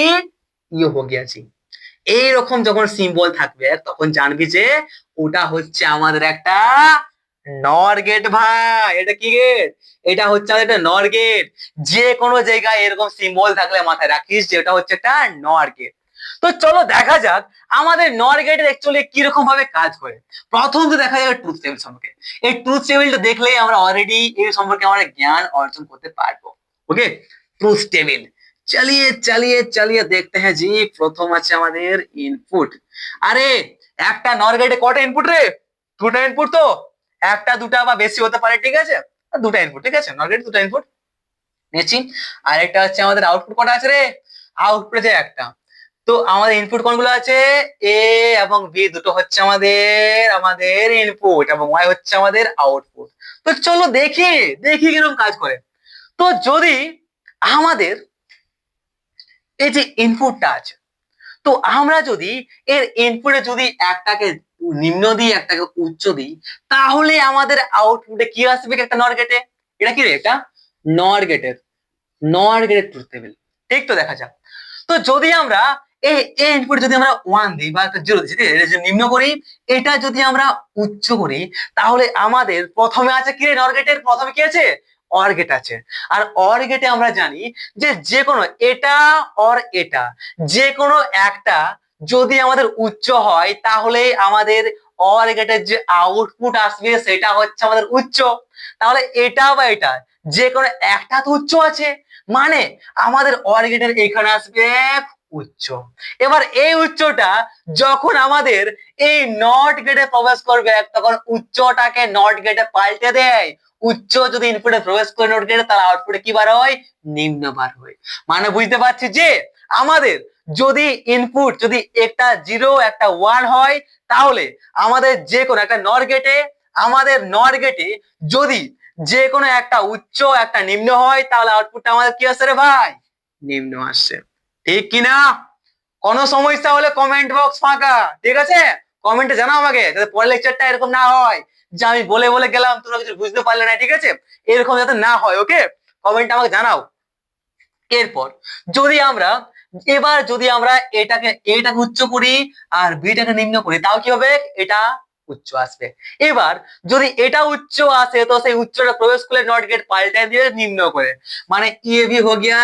ইয়ে হো গিয়াছি। এইরকম যখন সিম্বল থাকবে তখন জানবি যে ওটা হচ্ছে আমাদের একটা নর গেট ভাই। এটা কি গেট? এটা হচ্ছে আমাদের একটা নর গেট। যে কোনো জায়গায় এরকম সিম্বল থাকলে মাথায় রাখিস যে এটা হচ্ছে একটা নর গেট। তো চলো দেখা যাক আমাদের নর গেটের অ্যাকচুয়ালি কিরকম ভাবে কাজ করে। প্রথম তো দেখা যাবে ট্রুথ টেবিল সম্পর্কে। এই ট্রুথ টেবিলটা দেখলেই আমরা অলরেডি এই সম্পর্কে আমরা জ্ঞান অর্জন করতে পারবো। ওকে, ট্রুথ টেবিল चलिए चलिए चलिए देखते हैं जी। প্রথম আছে আমাদের ইনপুট। আরে একটা নর গেটে কটা ইনপুট রে? দুটা ইনপুট তো, একটা দুটা বা বেশি হতে পারে, ঠিক আছে? দুটা ইনপুট, ঠিক আছে, নর গেটে দুটা ইনপুট নিয়েছি। আর একটা হচ্ছে আমাদের আউটপুট কটা আছে রে? আউটপুটে যে একটা। তো আমাদের ইনপুট কোনগুলো আছে? এ এবং বি দুটো হচ্ছে আমাদের আমাদের ইনপুট এবং ওয়াই হচ্ছে আমাদের আউটপুট। তো চলো দেখি দেখি কিরকম কাজ করে। তো যদি আমাদের এই যে ইনপুটটা আছে, তো আমরা যদি এর ইনপুটে যদি একটাকে নিম্ন দিই একটাকে উচ্চ দিই, তাহলে আমাদের আউটপুটে কি আসবে? একটা নর গেটে। এটা কি রে? এটা নর গেটের ট্রুথ টেবিল। ঠিক তো, দেখা যাক। তো যদি আমরা এই ইনপুট যদি আমরা 1 দিই বা একটা 0 দিই, এটা যদি নিম্ন করি, এটা যদি আমরা উচ্চ করি, তাহলে আমাদের প্রথমে আছে কি রে? নর গেটের প্রথমে কি আছে? অর গেট আছে। আর অর গেটে আমরা জানি যে যে কোনো এটা অর এটা যে কোনো একটা যদি আমাদের উচ্চ হয়, তাহলে আমাদের অর গেটের যে আউটপুট আসবে সেটা হচ্ছে আমাদের উচ্চ। তাহলে এটা বা এটা যে কোনো একটা তো উচ্চ আছে, মানে আমাদের অর গেটের এখানে আসবে উচ্চ। এবার এই উচ্চটা যখন আমাদের এই নট গেটে প্রবেশ করবে, তখন উচ্চটাকে নট গেটে পাল্টে দেয়। উচ্চ যদি ইনপুটে প্রবেশ করে নট গেটে, তাহলে আউটপুটে কি বার হয়? নিম্ন বার হয়। মানে বুঝতে পারছি যে আমাদের যদি ইনপুট যদি একটা 0 একটা 1 হয়, তাহলে আমাদের যে কোনো একটা নর গেটে আমাদের নর গেটে যদি যে কোনো একটা উচ্চ একটা নিম্ন হয়, তাহলে আউটপুটটা আমাদের কি আসছে রে ভাই? নিম্ন আসছে। ঠিক কিনা? কোনো সমস্যা হলে কমেন্ট বক্স ফাঁকা, ঠিক আছে? কমেন্টে জানাও আমাকে, যাতে পরের লেকচারটা এরকম না হয় যে আমি বলে বলে গেলাম তোমরা কিছু বুঝতে পারলে না, ঠিক আছে? এরকম যাতে না হয়। ওকে, কমেন্টে আমাকে জানাও। এরপর যদি আমরা যদি আমরা এটাকে উচ্চ করি আর বিটাকে নিম্ন করি, তাও কি হবে? এটা উচ্চ আসবে। এবার যদি এটা উচ্চ আসে, তো সেই উচ্চটা প্রবেশ করলে নট গেট পাল্টে দিয়ে নিম্ন করে, মানে ये भी हो गया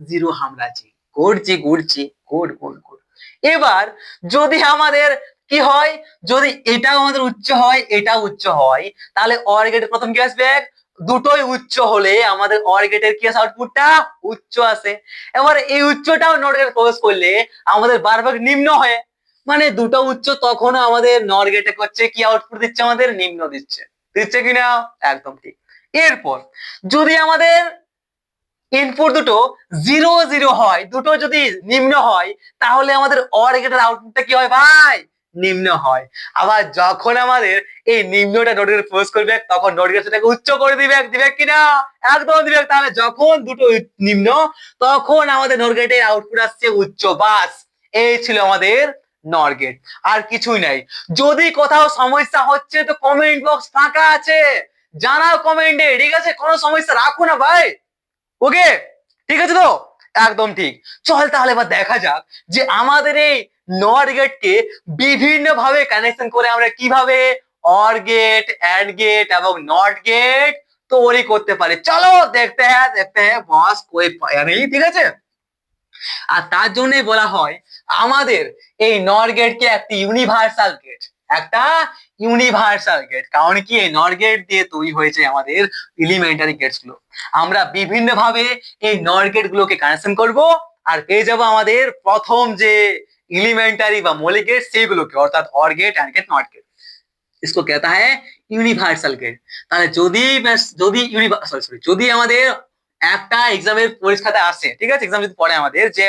0 আমরা জি করছি ঘুরছি গুড গুড গুড। এবার যদি আমাদের কি হয়? যদি এটাও আমাদের উচ্চ হয় এটাও উচ্চ হয়, তাহলে অর গেটের প্রথম কি আসবে? দুটোই উচ্চ হলে আমাদের অর গেটের কি আসে? আউটপুটটা উচ্চ আসে। এবার এই উচ্চটাও নট গেটে প্রবেশ করলে আমাদের বারবার নিম্ন হয়, মানে দুটো উচ্চ তখন আমাদের নর গেটে করছে কি আউটপুট দিচ্ছে? আমাদের নিম্ন দিচ্ছে। দিচ্ছে কিনা? একদম ঠিক। এরপর যদি আমাদের ইনপুট দুটো 0 0 হয়, দুটো যদি নিম্ন হয়, তাহলে আমাদের অর গেটের আউটপুটটা কি হয় ভাই? নিম্ন হয়। আবার যখন আমাদের এই নিম্নটা নট গেটে প্রবেশ করবে, তখন নট গেট সেটাকে উচ্চ করে দিবে দিবে কিনা? একদম দিবে। তাহলে যখন দুটো নিম্ন, তখন আমাদের নট গেটের আউটপুট আসছে উচ্চ। বাস, এই ছিল আমাদের নর গেট, আর কিছুই নাই। যদি কোথাও সমস্যা হচ্ছে তো কমেন্ট বক্স ফাঁকা আছে, জানাও কমেন্টে, ঠিক আছে? কোনো সমস্যা রাখো না ভাই। ওকে, ঠিক আছে তো? একদম ঠিক। চল তাহলে এবার দেখা যাক যে আমাদের এই নট গেটকে বিভিন্ন ভাবে কানেকশন করে আমরা কিভাবে অর গেট, এন্ড গেট এবং নট গেট তৈরি করতে পারি। চলো দেখতে হ্যাঁ বস কোই পায়া নেই, ঠিক আছে? আর তার জন্যই বলা হয় আমাদের এই নর গেটকে একটা ইউনিভার্সাল গেট, একটা ইউনিভার্সাল গেট। কারণ কি এই নর গেট দিয়ে তৈরি হয়েছে আমাদের এলিমেন্টারি গেটস গুলো। আমরা বিভিন্ন ভাবে এই নর গেট গুলোকে কানেকশন করব আর পেয়ে যাবো আমাদের প্রথম যে एलिमेंटरी বা মৌলিক গেট সেগুলোকে, অর্থাৎ or gate, and gate, not gate. इसको कहता है ইউনিভার্সাল গেট। তাহলে যদি যদি যদি আমাদের একটা এক্সামের পরীক্ষাতে আসে, ঠিক আছে, এক্সাম যদি পড়ে আমাদের যে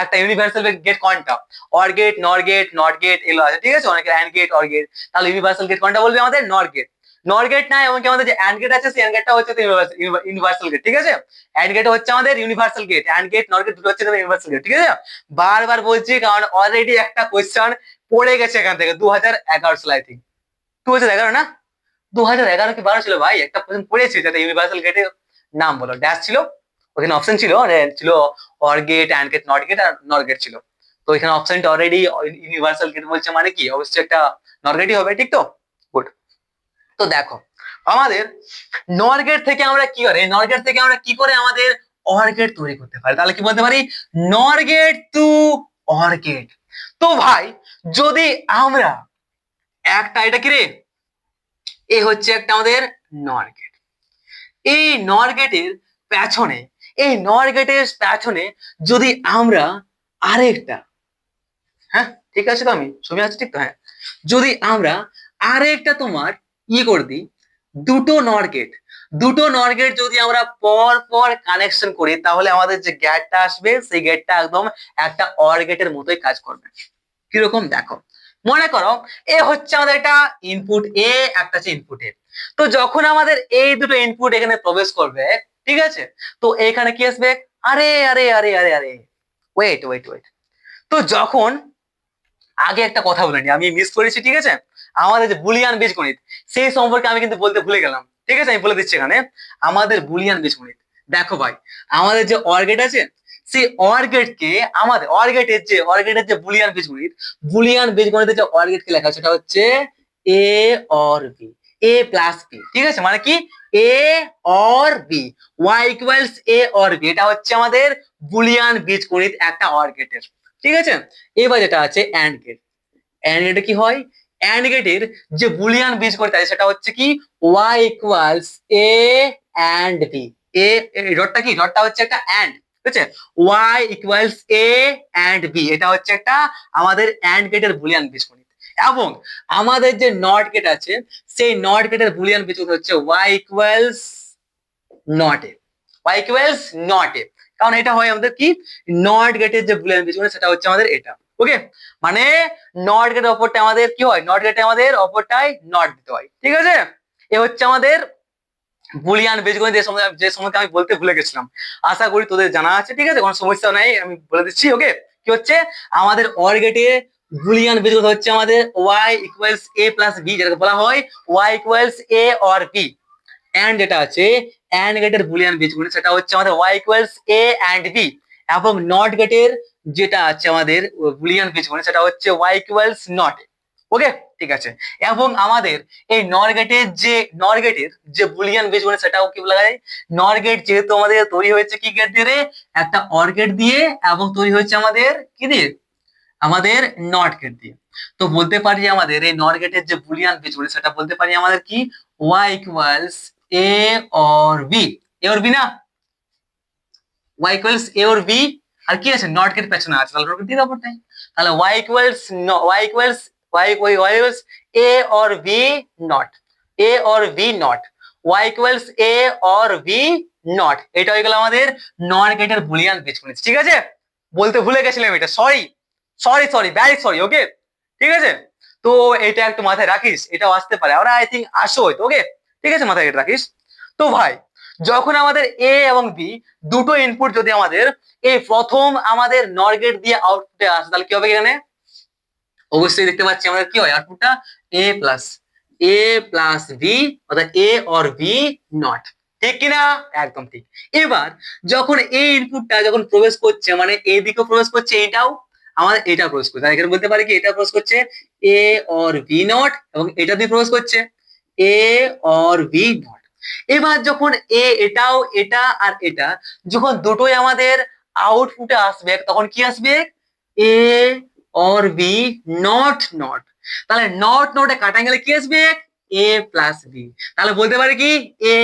একটা ইউনিভার্সাল গেট কোনটা, অর গেট, নর গেট, নট গেট এগুলো আছে, ঠিক আছে, অনেকের এন্ড গেট, অর গেট, তাহলে ইউনিভার্সাল গেট কোনটা বলবে? আমাদের নর গেট। নর গেট না, এমনকি আমাদের যে অ্যান্ড গেট আছে সেই অ্যান্ড গেটটা হচ্ছে ইউনিভার্সাল গেট, ঠিক আছে? অ্যান্ড গেট হচ্ছে আমাদের ইউনিভার্সাল গেট, অ্যান্ড গেট নর গেট দুটো হচ্ছে ইউনিভার্সাল গেট, ঠিক আছে? বারবার বলছি কারণ অলরেডি একটা কোয়েশ্চেন পড়ে গেছে এখান থেকে 2011 সালে, আই থিঙ্ক 2011 না, 2011 কি 12 ছিল ভাই, একটা কোয়েশ্চেন পড়েছি যাতে ইউনিভার্সাল গেটের নাম বলো, ড্যাশ ছিল ওখানে, অপশন ছিল ছিল or gate, and gate, not gate আর নর গেট ছিল। তো এখানে অপশনটা অলরেডি ইউনিভার্সাল গেট বলছে, মানে কি অবশ্যই একটা নর গেটই হবে, ঠিক তো? গুড। তো দেখো আমাদের নর গেট থেকে আমরা কি করে, নর গেট থেকে আমরা কি করে আমাদের অর গেট তৈরি করতে পারি, তাহলে কি বলতে পারি, নর গেট টু অর গেট। তো ভাই যদি আমরা একটা, এটা কি রে, এ হচ্ছে একটা আমাদের নর গেট, এই নর গেটের পেছনে, এই নর গেটের পেছনে যদি আমরা আরেকটা, হ্যাঁ ঠিক আছে তো, আমি ছবি আছে ঠিক তো, হ্যাঁ, যদি আমরা আরেকটা তোমার করে দিই, দুটো নর গেট, দুটো নর গেট যদি আমরা পর পর কানেকশন করি, তাহলে আমাদের যে গেটটা আসবে সেই গেটটা একদম একটা অর গেটের মতোই কাজ করবে। কিরকম দেখো, মনে করো এ হচ্ছে আমাদের একটা ইনপুট এ, একটা হচ্ছে ইনপুট এ। তো যখন আমাদের এই দুটো ইনপুট এখানে প্রবেশ করবে, ঠিক আছে, তো এখানে কি আসবে, আরে আরে আরে আরে আরে ওয়েট ওয়েট ওয়েট, তো যখন, আগে একটা কথা বলে নি, আমি মিস করেছি, ঠিক আছে, আমাদের যে বুলিয়ান বীজগণিত সেই সম্পর্কে আমি কিন্তু বলতে ভুলে গেলাম, ঠিক আছে, আমি বলে দিচ্ছি এখানে আমাদের বুলিয়ান বীজগণিত। দেখো ভাই আমাদের যে অর গেট আছে, সেই অর গেটকে আমাদের অর গেটের যে বুলিয়ান বীজগণিত, বুলিয়ান বীজগণিতের যে অর গেটকে লেখা সেটা হচ্ছে A or B, A plus B, ঠিক আছে, মানে কি A or B, Y equals A or B, এটা হচ্ছে আমাদের বুলিয়ান বীজগণিত একটা অর গেটের, ঠিক আছে? এবার যেটা আছে অ্যান্ড গেট, অ্যান্ড গেটে কি হয়, অ্যান্ড গেটের যে বুলিয়ান বীজগণিত আছে সেটা হচ্ছে কি y equals A and B, A ডটটা কি, ডটটা হচ্ছে একটা অ্যান্ড, ঠিক আছে, y equals A and B, এটা হচ্ছে একটা আমাদের অ্যান্ড গেটের বুলিয়ান বীজগণিত। এবং আমাদের যে নট গেট আছে সেই নট গেটের বুলিয়ান বীজগণিত হচ্ছে y equals not a, y equals not a, কারণ এটা হয় আমাদের কি নট গেটের যে বুলিয়ান বীজগণিত সেটা হচ্ছে আমাদের এটা, ওকে, মানে নট গেটের অপরটা আমাদের কি হয়, নট গেটে আমাদের অপরটাই নট দিতে হয়, ঠিক আছে? এ হচ্ছে আমাদের বুলিয়ান বীজগণিত, যে সময়টা আমি বলতে ভুলে গেছিলাম, আশা করি তোদের জানা আছে, ঠিক আছে, কোনো সমস্যা নাই, আমি বলে দিচ্ছি, ওকে। কি হচ্ছে আমাদের অর গেটে বুলিয়ান বীজগণিত হচ্ছে আমাদের y equals a plus b, যেটাকে বলা হয় y equals a or b। And যেটা আছে এন্ড গেটের বুলিয়ান বীজগণিত সেটা হচ্ছে আমাদের y equals a and b। এবং নট গেটের যেটা আছে আমাদের বুলিয়ান বীজগণিত সেটা হচ্ছে y ইকুয়ালস নট, ওকে, ঠিক আছে। এবং আমাদের এই নর গেটের যে বুলিয়ান বীজগণিত সেটাও কি বলা যায়, নর গেট যেহেতু আমাদের তৈরি হয়েছে কি গেট দিয়ে, একটা অর গেট দিয়ে, এবং তৈরি হয়েছে আমাদের কি দিয়ে, আমাদের নট গেট দিয়ে। তো বলতে পারি আমাদের এই নর গেটের যে বুলিয়ান বীজগণিত সেটা বলতে পারি আমাদের কি y equals a or b, a or b না, y equals a or b, আর কি আছে নট গেট পেছনে আছে, তাহলে দিয়ে দাও তাই, তাহলে y equals y equals y equals a or b not, a or b not, y equals a or b not, এটা হয়ে গেল আমাদের নট গেটের বুলিয়ান বীজগণিত, ঠিক আছে? বলতে ভুলে গেছিলাম এটা, sorry sorry sorry very sorry, okay, ঠিক আছে? তো এটা একটু মাথায় রাখিস, এটাও আসতে পারে, আমরা আই থিঙ্ক আসো হয়তো, ওকে, ঠিক আছে, মাথায় এটা রাখিস। তো ভাই যখন আমাদের এ এবং বি দুটো ইনপুট যদি আমাদের এই প্রথম আমাদের নর গেট দিয়ে আউটপুটে আসে, তাহলে কি হবে এখানে, অবশ্যই দেখতে পাচ্ছি আমাদের কি হয় আউটপুটটা এ প্লাস বি, অর্থাৎ এ অর বি নট, ঠিক কিনা, একদম ঠিক। এবার যখন এই ইনপুটটা যখন প্রবেশ করছে, মানে এই দিকেও প্রবেশ করছে, এটাও আমাদের এটা প্রবেশ করছে, এখানে বলতে পারি কি এটা প্রবেশ করছে এ অর বি নট, এবং এটা দিয়ে প্রবেশ করছে এ অর বি নট। এবার যখন এটাও, এটা আর এটা যখন দুটোই আমাদের আউটপুটে আসবে, তখন কি আসবে A or B not not, তাহলে নট নটে কাটা গেলে কি আসবে এ প্লাস বি, তাহলে বলতে পারি কি এ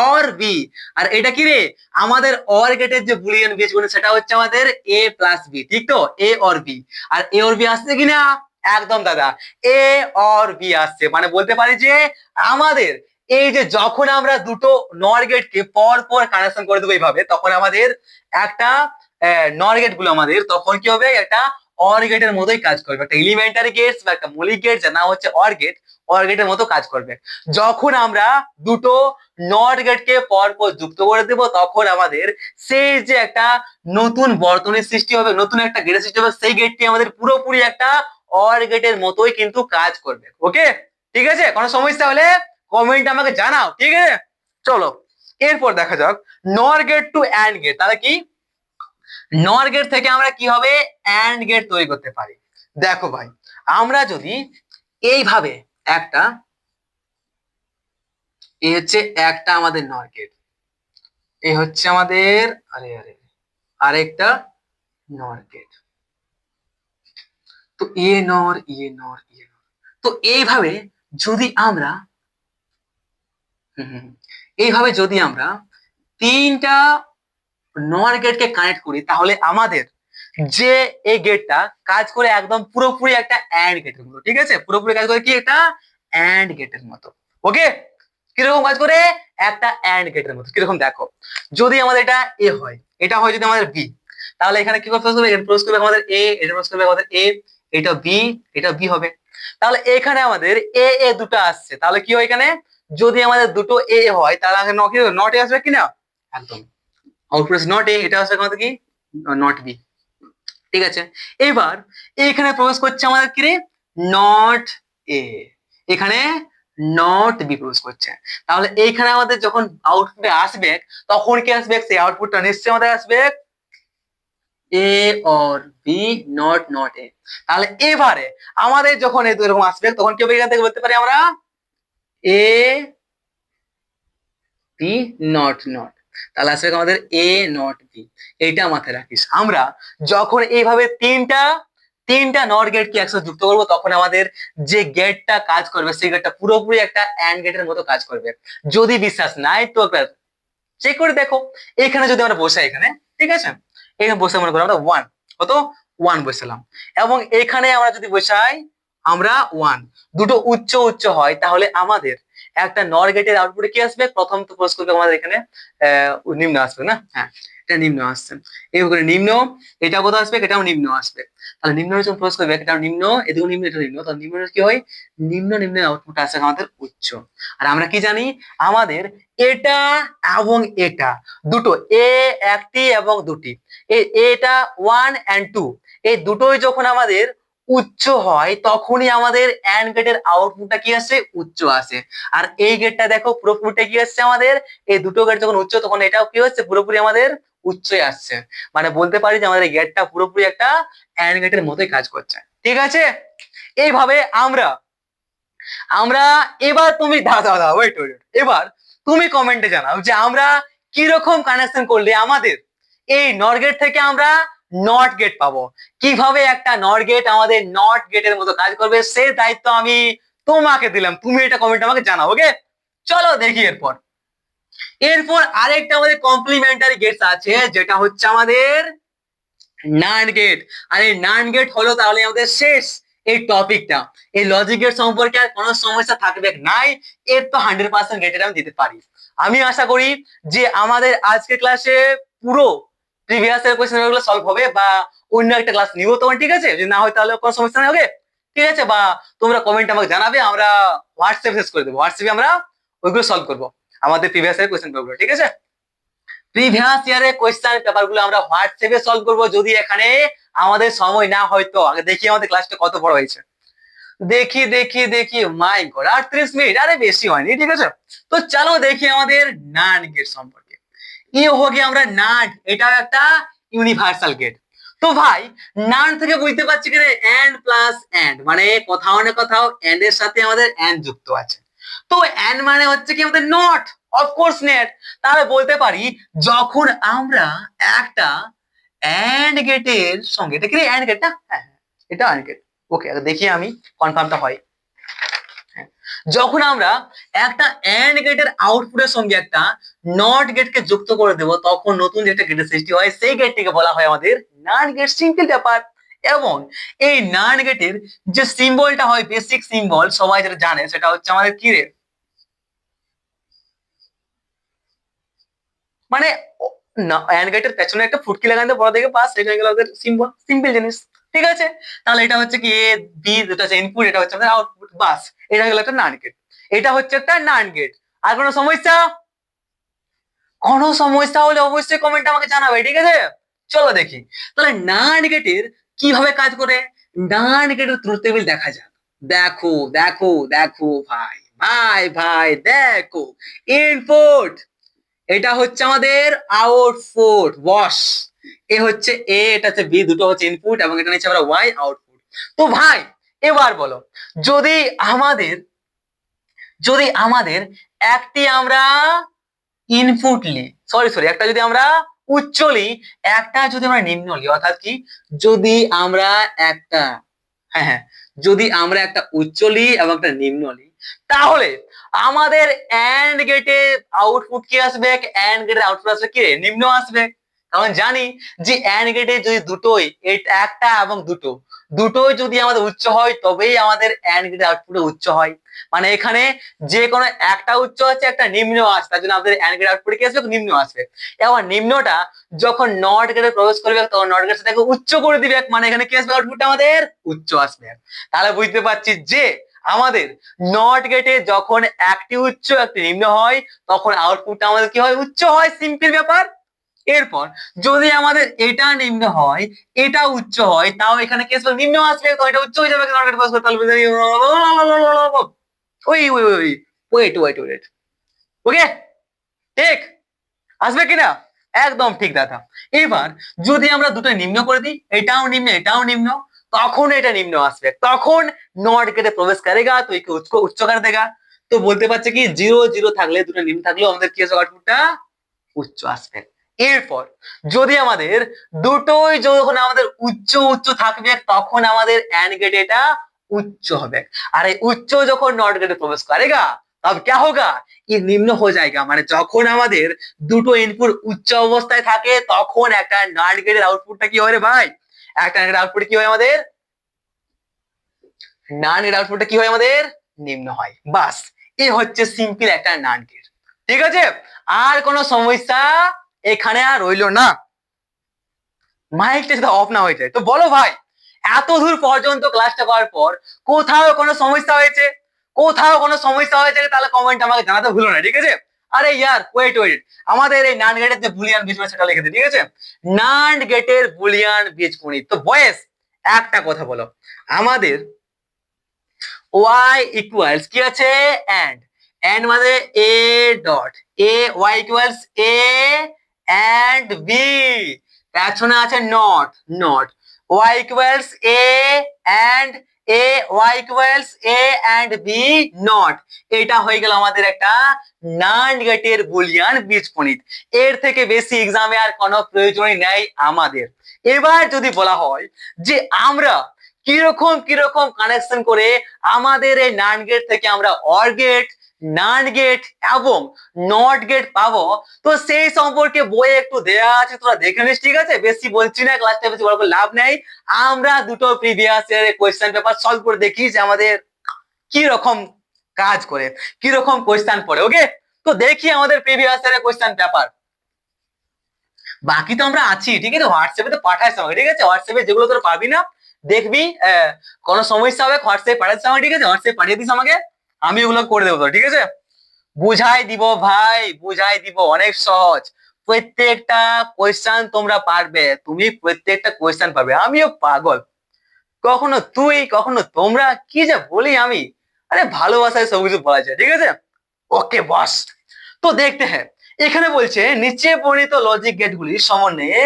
অর বি। আর এটা কি রে, আমাদের অর গেটের যে বুলিয়ান বীজগণিত সেটা হচ্ছে আমাদের এ প্লাস বি, ঠিক তো, এ অর বি, আর এ অর বি আসছে কিনা, একদম দাদা এ অর বি আসছে, মানে বলতে পারি যে আমাদের এই যে যখন আমরা দুটো নর গেটকে পর পর কানেকশন করে দেবো এইভাবে, তখন আমাদের একটা নর গেট গুলো আমাদের তখন কি হবে, একটা অর গেটের মতোই কাজ করবে, একটা এলিমেন্টারি গেটস বা একটা মৌলিক গেট যার নাম হচ্ছে অর গেটের মতো কাজ করবে। যখন আমরা দুটো নট গেটকে পরপর যুক্ত করে দেব তখন আমাদের সেই যে একটা নতুন বর্তনীর সৃষ্টি হবে, নতুন একটা গেটের সৃষ্টি হবে, সেই গেটটি আমাদের পুরোপুরি একটা অর গেটের মতোই কিন্তু কাজ করবে। ওকে, ঠিক আছে? কোনো সমস্যা হলে কমেন্ট আমাকে জানাও, ঠিক আছে? চলো এরপর দেখা যাক নর গেট টু অ্যান্ড গেট। তাহলে কি নর গেট থেকে আমরা কি হবে অ্যান্ড গেট তৈরি করতে পারি। দেখো ভাই, আমরা যদি এইভাবে একটা, এই হচ্ছে একটা আমাদের নর গেট, এই হচ্ছে আমাদের আরে আরে আরেকটা নর গেট, তো এ নর এ নর এ নর, তো এইভাবে যদি আমরা এইভাবে যদি আমরা তিনটা নর গেটকে কানেক্ট করি তাহলে আমাদের যে এই গেটটা কাজ করে একদম পুরোপুরি একটা অ্যান্ড গেটের মতো, ঠিক আছে? পুরোপুরি কাজ করে কি একটা অ্যান্ড গেটের মতো। ওকে, কিরকম কাজ করে একটা অ্যান্ড গেটের মতো, কিরকম দেখো, যদি আমাদের এটা এ হয়, এটা হয় যদি আমাদের বি, তাহলে এখানে কি প্রসেস হবে, প্রসেস করবে আমাদের এ, এটা প্রসেস করবে আমাদের এ, এটা বি, এটা বি হবে। তাহলে এখানে আমাদের এ এ দুটো আসছে, তাহলে কি হয় এখানে যদি আমাদের দুটো এ হয় তাহলে নট এ আসবে কিনা, একদম আউটপুট নট এ, এটা আসবে আমাদের কি নট বি, ঠিক আছে? এবার এখানে প্রবেশ করছে আমাদের কি রে নট এ, এখানে নট বি প্রবেশ করছে, তাহলে এইখানে আমাদের যখন আউটপুটে আসবে তখন কি আসবে, সেই আউটপুটটা নিশ্চয়ই আমাদের আসবে A or B not not A. তাহলে এবারে আমাদের যখন এরকম আসবে তখন কি হবে, এখান থেকে বলতে পারি আমরা এ বি নট নট, তাহলে আসবে আমাদের এ নট বি। এইটা মাথায় রাখিস, আমরা যখন এইভাবে তিনটা তিনটা নট গেটকে একসাথে যুক্ত করবো তখন আমাদের যে গেটটা কাজ করবে সেই গেটটা পুরোপুরি একটা অ্যান্ড গেটের মতো কাজ করবে। যদি বিশ্বাস নাই তো চেক করে দেখো, এখানে যদি আমরা বসাই এখানে, ঠিক আছে, এখানে বসে মনে করো আমরা ওয়ান, কত ওয়ান বসালাম, এবং এখানে আমরা যদি বসাই আমরা ওয়ান, দুটো উচ্চ উচ্চ হয় তাহলে আমাদের একটা নর গেটের আউটপুটে কি আসবে, প্রথম তো প্রশ্ন করবে আমাদের এখানে নিম্ন আসবে না, হ্যাঁ এটা নিম্ন আসছে, এই করে নিম্ন, এটা কোথাও আসবে, এটাও নিম্ন আসবে, তাহলে নিম্ন যখন প্রশ্ন করবে এটা নিম্ন, এদিকেও নিম্ন, এটা নিম্ন, তাহলে নিম্ন কি হয় নিম্ন, নিম্নের আউটপুট আসে আমাদের উচ্চ। আর আমরা কি জানি আমাদের এটা এবং এটা দুটো এ একটি এবং দুটি, এটা ওয়ান এন্ড টু, এই দুটোই যখন আমাদের উচ্চ হয় তখনই আমাদের অ্যান্ড গেটের আউটপুটটা কি আসে উচ্চ আসে। আর এই গেটটা দেখো পুরোপুরিটা কি আসছে আমাদের, এই দুটো গেট যখন উচ্চ তখন এটাও কি হচ্ছে পুরোপুরি আমাদের উচ্চই আসছে, মানে বলতে পারি যে আমাদের এই গেটটা পুরোপুরি একটা অ্যান্ড গেটের মতোই কাজ করছে, ঠিক আছে? এইভাবে আমরা আমরা এবার তুমি দাদা দাদা ওয়েট ওয়েট, এবার তুমি কমেন্টে জানাও যে আমরা কিরকম কানেকশন করলে আমাদের এই নট গেট থেকে আমরা নট গেট পাবো, কিভাবে একটা নট গেট আমাদের নট গেটের মতো কাজ করবে সেই দায়িত্ব আমি তোমাকে দিলাম, তুমি এটা কমেন্ট আমাকে জানাও। ওকে, চলো দেখি এরপর এরপর আরেকটা আমাদের কমপ্লিমেন্টারি গেটস আছে যেটা হচ্ছে আমাদের নান্ড গেট। আর এই নান্ড গেট হলো তাহলে আমাদের শেষ এই টপিকটা, এই লজিক গেট সম্পর্কে আর কোনো সমস্যা থাকবে নাই, এর তো 100% গেটেড আমি দিতে পারি। আমি আশা করি যে আমাদের আজকের ক্লাসে পুরো প্রিভিয়াস এর কোশ্চেন গুলো সলভ হবে, বা অন্য একটা ক্লাস নিব তোমার, ঠিক আছে? যদি না হয় তাহলে কোনো সমস্যা নেই। ওকে, ঠিক আছে, বা তোমরা কমেন্ট আমাকে জানাবে, আমরা হোয়াটসঅ্যাপে শেষ করে দেবো, হোয়াটসঅ্যাপে আমরা ওইগুলো সলভ করবো আমাদের প্রিভিয়াস এর কোশ্চেন পেপারগুলো, ঠিক আছে? প্রিভিয়াস ইয়ারের কোশ্চেন পেপার গুলো আমরা হোয়াটসঅ্যাপে সলভ করবো যদি এখানে আমাদের সময় না হয় তো। আগে দেখি আমাদের ক্লাসটা কত বড় হয়েছে, দেখি দেখি দেখি, মাই গড 38 মিনিট, আরে বেশি হয়নি, ঠিক আছে? তো চলো দেখি আমাদের নান্ড গেট সম্পর্কে। ইয়ে হো গিয়ে আমরা নান্ড, এটাও একটা ইউনিভার্সাল গেট। তো ভাই নান্ড থেকে বুঝতে পারছি কি এন্ড প্লাস এন্ড, মানে কোথাও না কোথাও এন্ড এর সাথে আমাদের এন্ড যুক্ত আছে, তো এন্ড মানে হচ্ছে কি আমাদের নট, অফকোর্স নেট। তাহলে বলতে পারি যখন আমরা একটা এন্ড গেটের সঙ্গে, এটা কি এন্ড গেট না, হ্যাঁ এটা এন্ড গেট, ওকে দেখি আমি কনফার্মটা হয়। যখন আমরা একটা এন্ড গেটের আউটপুটের সঙ্গে একটা নট গেটকে যুক্ত করে দেব তখন নতুন যে একটা গেটের সৃষ্টি হয় সেই গেটটিকে বলা হয় আমাদের নান্ড গেট, সিম্পল ব্যাপার। এবং এই নান্ড গেটের যে সিম্বলটা হয়, বেসিক সিম্বল সবাই যেটা জানে সেটা হচ্ছে আমাদের কি রে, মানে অ্যান্ড গেটের পেছনে একটা ফুটকি লাগানো বড় দেখে পাস, এটা হয়ে গেল ওদের সিম্বল, সিম্পল জিনিস, ঠিক আছে, তাহলে এটা হচ্ছে কি এ বি, দুটো হচ্ছে ইনপুট, এটা হচ্ছে আমাদের আউটপুট, বাস এটা হলো একটা নান গেট। এটা হচ্ছে একটা নান গেট। আর কোনো সমস্যা? কোনো সমস্যা হলে অবশ্যই কমেন্ট আমাকে জানাবে, ঠিক আছে? চলো দেখি তাহলে নান গেটের কিভাবে কাজ করে। নান গেটের ট্রুথ টেবিল দেখা যাক। দেখো দেখো দেখো ভাই ভাই ভাই দেখো, ইনপুট, এটা হচ্ছে আমাদের আউটপুট বস, এ হচ্ছে এ, এটা হচ্ছে বি, দুটো হচ্ছে ইনপুট এবং এটা নিচ্ছে আমরা ওয়াই আউটপুট। তো ভাই এবার বলো, যদি আমাদের যদি আমাদের একটি আমরা ইনপুট লি, সরি সরি, একটা যদি আমরা উচ্চ লি, একটা যদি আমরা নিম্ন লি, অর্থাৎ কি যদি আমরা একটা, হ্যাঁ হ্যাঁ, যদি আমরা একটা উচ্চ লি এবং একটা নিম্ন লি, তাহলে আমাদের অ্যান্ড গেটে আউটপুট কি আসবে? অ্যান্ড গেটের আউটপুট আসবে কি? নিম্ন আসবে। কারণ জানি যে অ্যান্ড গেটে যদি দুটোই, একটা এবং দুটো, দুটোই যদি আমাদের উচ্চ হয় তবেই আমাদের অ্যান্ড গেটের আউটপুট উচ্চ হয়। মানে এখানে যে কোনো একটা উচ্চ আছে একটা নিম্ন আছে, তার জন্য আমাদের অ্যান্ড গেটের আউটপুট কি আসবে? নিম্ন আসবে। এবার নিম্নটা যখন নট গেটে প্রবেশ করবে তখন নট গেট সেটাকে উচ্চ করে দিবে, মানে এখানে কি আসবে? আউটপুটটা আমাদের উচ্চ আসবে। তাহলে বুঝতে পারছি যে আমাদের নট গেটে যখন একটি উচ্চ একটি নিম্ন হয় তখন আউটপুটটা আমাদের কি হয়? উচ্চ হয়, সিম্পল ব্যাপার। এরপর যদি আমাদের এটা নিম্ন হয় এটা উচ্চ হয়, তাও এখানে কি আসবে? নিম্ন আসবে, তো এটা উচ্চ হয়ে যাবে নট গেট প্রবেশ করে, তাহলে ওই ওই ওই ওয়েট ওয়েট ওয়েট, ওকে ঠিক আসবে কিনা? একদম ঠিক দাদা। এবার যদি আমরা দুটো নিম্ন করে দিই, এটাও নিম্ন এটাও নিম্ন, তখন এটা নিম্ন আসবে, তখন নট গেটে প্রবেশ করেগা তো একে উচ্চ উচ্চ করে দেগা। তো বলতে পারছে কি জিরো জিরো থাকলে, দুটো নিম্ন থাকলেও আমাদের কি আসবে? আউটপুটটা উচ্চ আসবে। এরপর যদি আমাদের দুটোই যখন আমাদের উচ্চ উচ্চ থাকবে তখন আমাদের অ্যান্ড গেটে এটা উচ্চ হবে। আর এই উচ্চ যখন নট গেটে প্রবেশ করেগা তब क्या होगा? ये নিম্ন হয়ে যায়গা। মানে যখন আমাদের দুটো ইনপুট উচ্চ অবস্থায় থাকে তখন একটা নট গেটের আউটপুটটা কি হয় রে ভাই? একটা নট গেটের আউটপুট কি হয় আমাদের? নান গেট আউটপুটটা কি হয় আমাদের? নিম্ন হয়, বাস। এই হচ্ছে সিম্পল একটা নান গেট, ঠিক আছে? আর কোনো সমস্যা এখানে আর রইলো না। মাইকটা যদি অফ না হয়ে যায় তো বলো ভাই, এত দূর পর্যন্ত ক্লাসটা করার পর কোথাও কোনো সমস্যা হয়েছে? কোথাও কোনো সমস্যা হয়েছে তাহলে কমেন্ট আমাকে জানাতে ভুলো না, ঠিক আছে? আরে ইয়ার ওয়েট ওয়েট, আমাদের এই নান্ড গেটের যে বুলিয়ান বীজগণিত সেটা লিখে দিই, ঠিক আছে? নান্ড গেটের বুলিয়ান বীজগণিত। তো বয়েস একটা কথা বলো, আমাদের y ইকুয়ালস কি আছে? এন্ড, এন্ড মানে a dot, a y equals a and b, পেছনে আছে not, not, y equals a and a, y equals a and b not. এটা হয়ে গেল আমাদের একটা নান্ড গেটের বুলিয়ান বীজগণিত। এর থেকে বেশি এক্সামে আর কোনো প্রয়োজনই নেই আমাদের। এবার যদি বলা হয় যে আমরা কিরকম কিরকম কানেকশন করে আমাদের এই নান্ড গেট থেকে আমরা অর গেট, নান্ড গেট এবং নট গেট পাবো, তো সেই সম্পর্কে বইয়ে একটু দেয়া আছে, তোরা দেখে নিস, ঠিক আছে? বেশি বলছি না, ক্লাসটা বেশি বড় করে লাভ নেই। আমরা দুটো প্রিভিয়াস এর কোয়েশ্চেন পেপার সলভ করে দেখি যে আমাদের কি রকম কাজ করে, কি রকম কোয়েশ্চেন পড়ে, ওকে? তো দেখি আমাদের প্রিভিয়াস এর কোয়েশ্চেন পেপার। বাকি তো আমরা আছি, ঠিক আছে? হোয়াটসঅ্যাপে তো পাঠাইস আমাকে, ঠিক আছে? হোয়াটসঅ্যাপে যেগুলো তোর পারবি না দেখবি, কোনো সমস্যা হবে হোয়াটসঅ্যাপে পাঠাইস আমাকে, ঠিক আছে? হোয়াটসঅ্যাপে পাঠিয়ে দিস আমাকে, আমি ওগুলো করে দেবো তোর, ঠিক আছে? বুঝাই দিব ভাই, বুঝাই দিব, অনেক সহজ। প্রত্যেকটা কোয়েশ্চেন তোমরা পারবে, তুমি প্রত্যেকটা কোয়েশ্চেন পারবে। আমিও পাগল, কখনো তুই কখনো তোমরা, কি যে বলি আমি। আরে ভালোবাসায় সবকিছু বলা যায়, ঠিক আছে? ওকে বস। তো দেখতে হ্যাঁ, এখানে বলছে নিচে বর্ণিত লজিক গেটগুলির সমন্বয়ে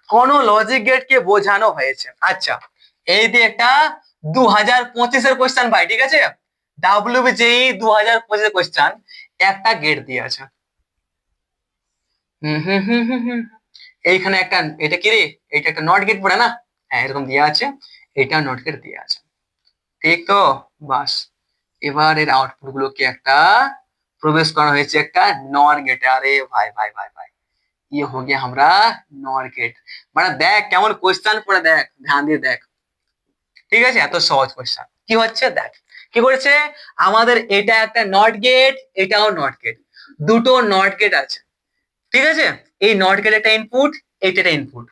কোন লজিক গেটকে বোঝানো হয়েছে। আচ্ছা, এই যে একটা 2025-এর কোয়েশ্চেন ভাই, ঠিক আছে? WBJEE 2025-এর কোয়েশ্চেন, একটা গেট দিয়ে আছে। এইখানে একটা, এটা কি রে? এটা একটা নট গেট পড়ে না? হ্যাঁ এরকম দেওয়া আছে, এটা নট গেট দিয়ে আছে, ঠিক তো? বাস, এবার এর আউটপুট গুলোকে একটা প্রবেশ করা হয়েছে একটা নর গেটে। আরে ভাই ভাই ভাই ভাই, ये हो गया हमरा नॉर गेट। মানে দেখ কেমন কোয়েশ্চেন পড়ে, দেখ ধ্যান দিয়ে দেখ, ঠিক আছে? এত সহজ কোয়েশ্চেন কি হচ্ছে দেখ, কি করেছে আমাদের, এটা একটা নট গেট এটাও নট গেট, দুটো নট গেট আছে, ঠিক আছে? এই নট গেট একটা ইনপুট, এটা একটা ইনপুট।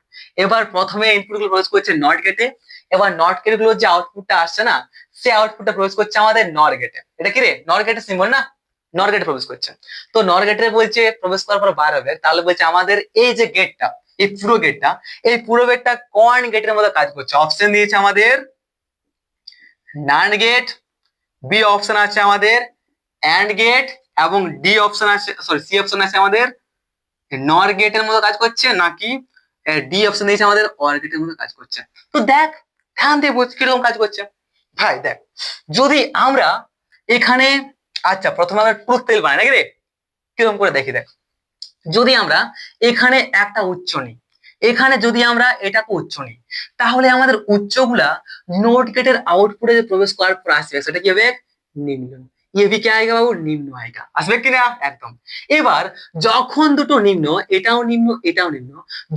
এবার প্রথমে ইনপুট গুলো প্রবেশ করছে নট গেটে, এবার নট গেট গুলোর যে আউটপুটটা আসছে না, সেই আউটপুটটা প্রবেশ করছে আমাদের নর গেটে। এটা কি রে, নর গেটের সিম্বল না, নর গেটে প্রবেশ করছে। তো নর গেটে বলছে প্রবেশ করার পর বার হবে, তাহলে বলছে আমাদের এই যে গেটটা, এই পুরো গেটটা, এই পুরো গেটটা কোন গেটের মধ্যে কাজ করছে। অপশন দিয়েছে আমাদের নান্ড গেট, বি অপশন আছে আমাদের অ্যান্ড গেট, এবং ডি অপশন আছে, সরি সি অপশন আছে আমাদের নর গেটের মতো কাজ করছে, নাকি ডি অপশন দিয়েছে আমাদের অর গেটের মতো কাজ করছে। তো দেখ, ধ্যান দিয়ে বুঝ কিরকম কাজ করছে। ভাই দেখ, যদি আমরা এখানে, আচ্ছা প্রথমে আমরা ট্রুথ টেবিল বানাই নাকি রে, কিরকম করে দেখি দেখ। যদি আমরা এখানে একটা উচ্চ নিই, এখানে যদি আমরা এটাকে উচ্চ নিই, তাহলে আমাদের উচ্চগুলা নোট গেটের আউটপুটে যে প্রবেশ করার পর আসবে সেটা কি হবে, নিম্ন। ये भी क्या आएगा বাবু, নিম্ন আएगा, আসবে কিনা একদম। এবার যখন দুটো নিম্ন, এটাও নিম্ন এটাও নিম্ন,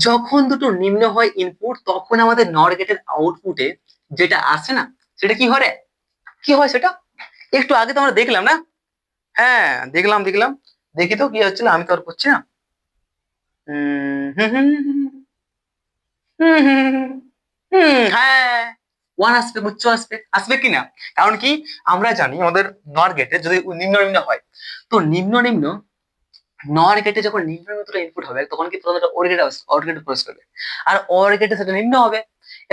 যখন দুটো নিম্ন হয় ইনপুট, তখন আমাদের নর গেটের আউটপুটে যেটা আসে না, সেটা কি হয় রে? কি হয় সেটা? একটু আগে তো আমরা দেখলাম না। হ্যাঁ দেখলাম দেখলাম, দেখি তো কি হচ্ছিল, আমি তো আর করছি না। হ্যাঁ, ওয়ান আসবে, উচ্চ আসবে, আসবে কিনা? কারণ কি, আমরা জানি আমাদের নর গেটে যদি নিম্ন নিম্ন হয়, তো নিম্ন নিম্ন নর গেটে যখন নিম্ন নিম্ন ইনপুট হবে, তখন কি প্রথমে ওর গেটে অর গেটে প্রবেশ করবে, আর অর গেটে সেটা নিম্ন হবে,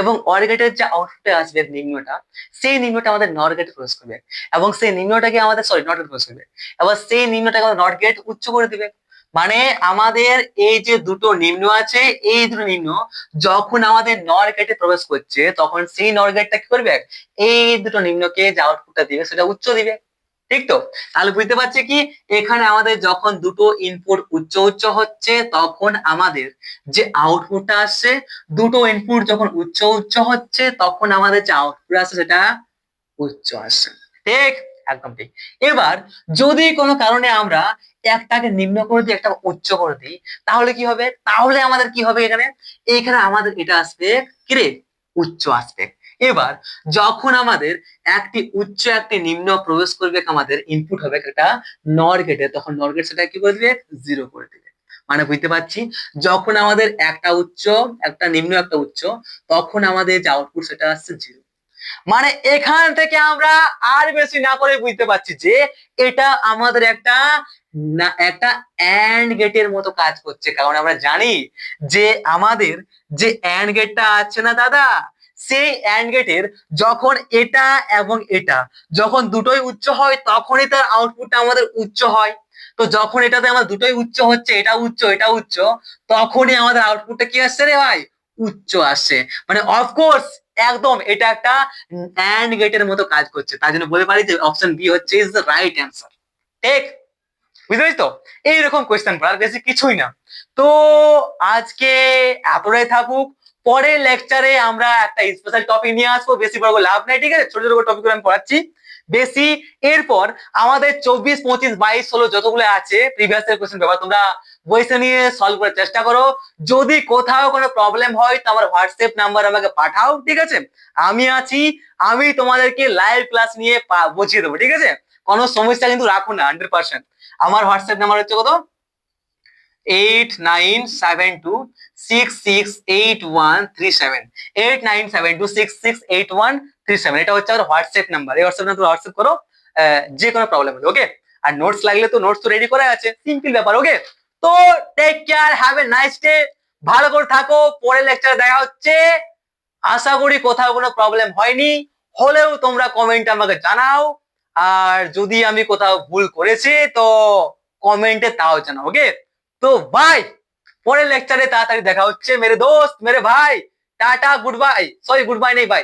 এবং অর গেটের যে আউটপুটে আসবে নিম্নটা, সেই নিম্নটা আমাদের নর গেটে প্রবেশ করবে, এবং সেই নিম্নটাকে আমাদের, সরি নট গেটে প্রবেশ করবে, এবার সেই নিম্নটাকে আমাদের নট গেট উচ্চ করে দিবে। মানে আমাদের এই যে দুটো নিম্ন আছে, এই দুটো নিম্ন যখন আমাদের নর গেটে প্রবেশ করছে, তখন সেই নর গেটটা কি করবে, এই দুটো নিম্নকে যে আউটপুটটা দিবে সেটা উচ্চ দিবে। ঠিক তো? তাহলে বুঝতে পারছি কি, এখানে আমাদের যখন দুটো ইনপুট উচ্চ উচ্চ হচ্ছে, তখন আমাদের যে আউটপুটটা আসছে, দুটো ইনপুট যখন উচ্চ উচ্চ হচ্ছে, তখন আমাদের যে আউটপুট আসছে সেটা উচ্চ আসছে। ঠিক, একদম ঠিক। এবার যদি কোনো কারণে আমরা একটাকে নিম্ন করে দিই, একটা উচ্চ করে দিই, তাহলে কি হবে, তাহলে আমাদের কি হবে, এখানে এখানে আমাদের এটা আসবে কি রে, উচ্চ আসবে। এবার যখন আমাদের একটি উচ্চ একটি নিম্ন প্রবেশ করবে, আমাদের ইনপুট হবে একটা নর গেটে, তখন নর গেট সেটা কি করে দিবে, জিরো করে দিবে। মানে বুঝতে পারছি, যখন আমাদের একটা উচ্চ একটা নিম্ন একটা উচ্চ, তখন আমাদের যে আউটপুট সেটা আসছে জিরো। মানে এখান থেকে আমরা আর বেশি না করে বুঝতে পারছি যে এটা আমাদের একটা একটা অ্যান্ড গেটের মতো কাজ করছে, কারণ আমরা জানি যে আমাদের যে অ্যান্ড গেটটা আছে না দাদা, সেই অ্যান্ড গেটের যখন এটা এবং এটা যখন দুটোই উচ্চ হয়, তখনই তার আউটপুটটা আমাদের উচ্চ হয়। তো যখন এটাতে আমার দুটোই উচ্চ হচ্ছে, এটা উচ্চ এটা উচ্চ, তখনই আমাদের আউটপুটটা কি আসছে রে ভাই, উচ্চ আসছে। মানে অফকোর্স একদম এটা একটা অ্যান্ড গেটের মতো কাজ করছে, তার জন্য বলে পারি যে অপশন বি হচ্ছে ইজ দ্য রাইট অ্যান্সার। ঠিক, বুঝতে পারছি তো? এইরকম কোয়েশ্চেন পড়ার, বেশি কিছুই না। তো আজকে এতটাই থাকুক, পরের লেকচারে আমরা একটা স্পেশাল টপিক নিয়ে আসবো, বেশি বড় লাভ নাই, ঠিক আছে, ছোট ছোট টপিক আমি পড়াচ্ছি বেশি। এরপর আমাদের 24, 25, 22, 16 যতগুলো আছে প্রিভিয়াস এর কোয়েশ্চেন পেপার, তোমরা বইসে নিয়ে সলভ করার চেষ্টা করো। যদি কোথাও কোনো প্রবলেম হয় তো আমার হোয়াটসঅ্যাপ নাম্বার আমাকে পাঠাও, ঠিক আছে, আমি আছি, আমি তোমাদেরকে লাইভ ক্লাস নিয়ে বুঝিয়ে দেবো, ঠিক আছে। কোনো সমস্যা কিন্তু রাখো না, 100%। আমার হোয়াটসঅ্যাপ নাম্বার হচ্ছে কত, 8972668137, 8972668137, এটা হচ্ছে আমার হোয়াটসঅ্যাপ নাম্বার। এই হোয়াটসঅ্যাপ নাম্বার হোয়াটসঅ্যাপ করো, যে কোনো প্রবলেম হলে, ওকে। আর নোটস লাগলে তো নোটস তো রেডি করা আছে, সিম্পল ব্যাপার, ওকে। তো take care, have a nice day, ভালো করে থাকো, পরের লেকচারে দেখা হচ্ছে। আশা করি কোথাও কোনো প্রবলেম হয়নি, হলেও তোমরা কমেন্টে আমাকে জানাও, আর যদি আমি কোথাও ভুল করেছি তো কমেন্টে তাও জানাও, ওকে। তো বাই, পরের লেকচারে তাড়াতাড়ি দেখা হচ্ছে মেরে দোস্ত, মেরে ভাই। Tata, good bye, sorry good bye নেই, বাই।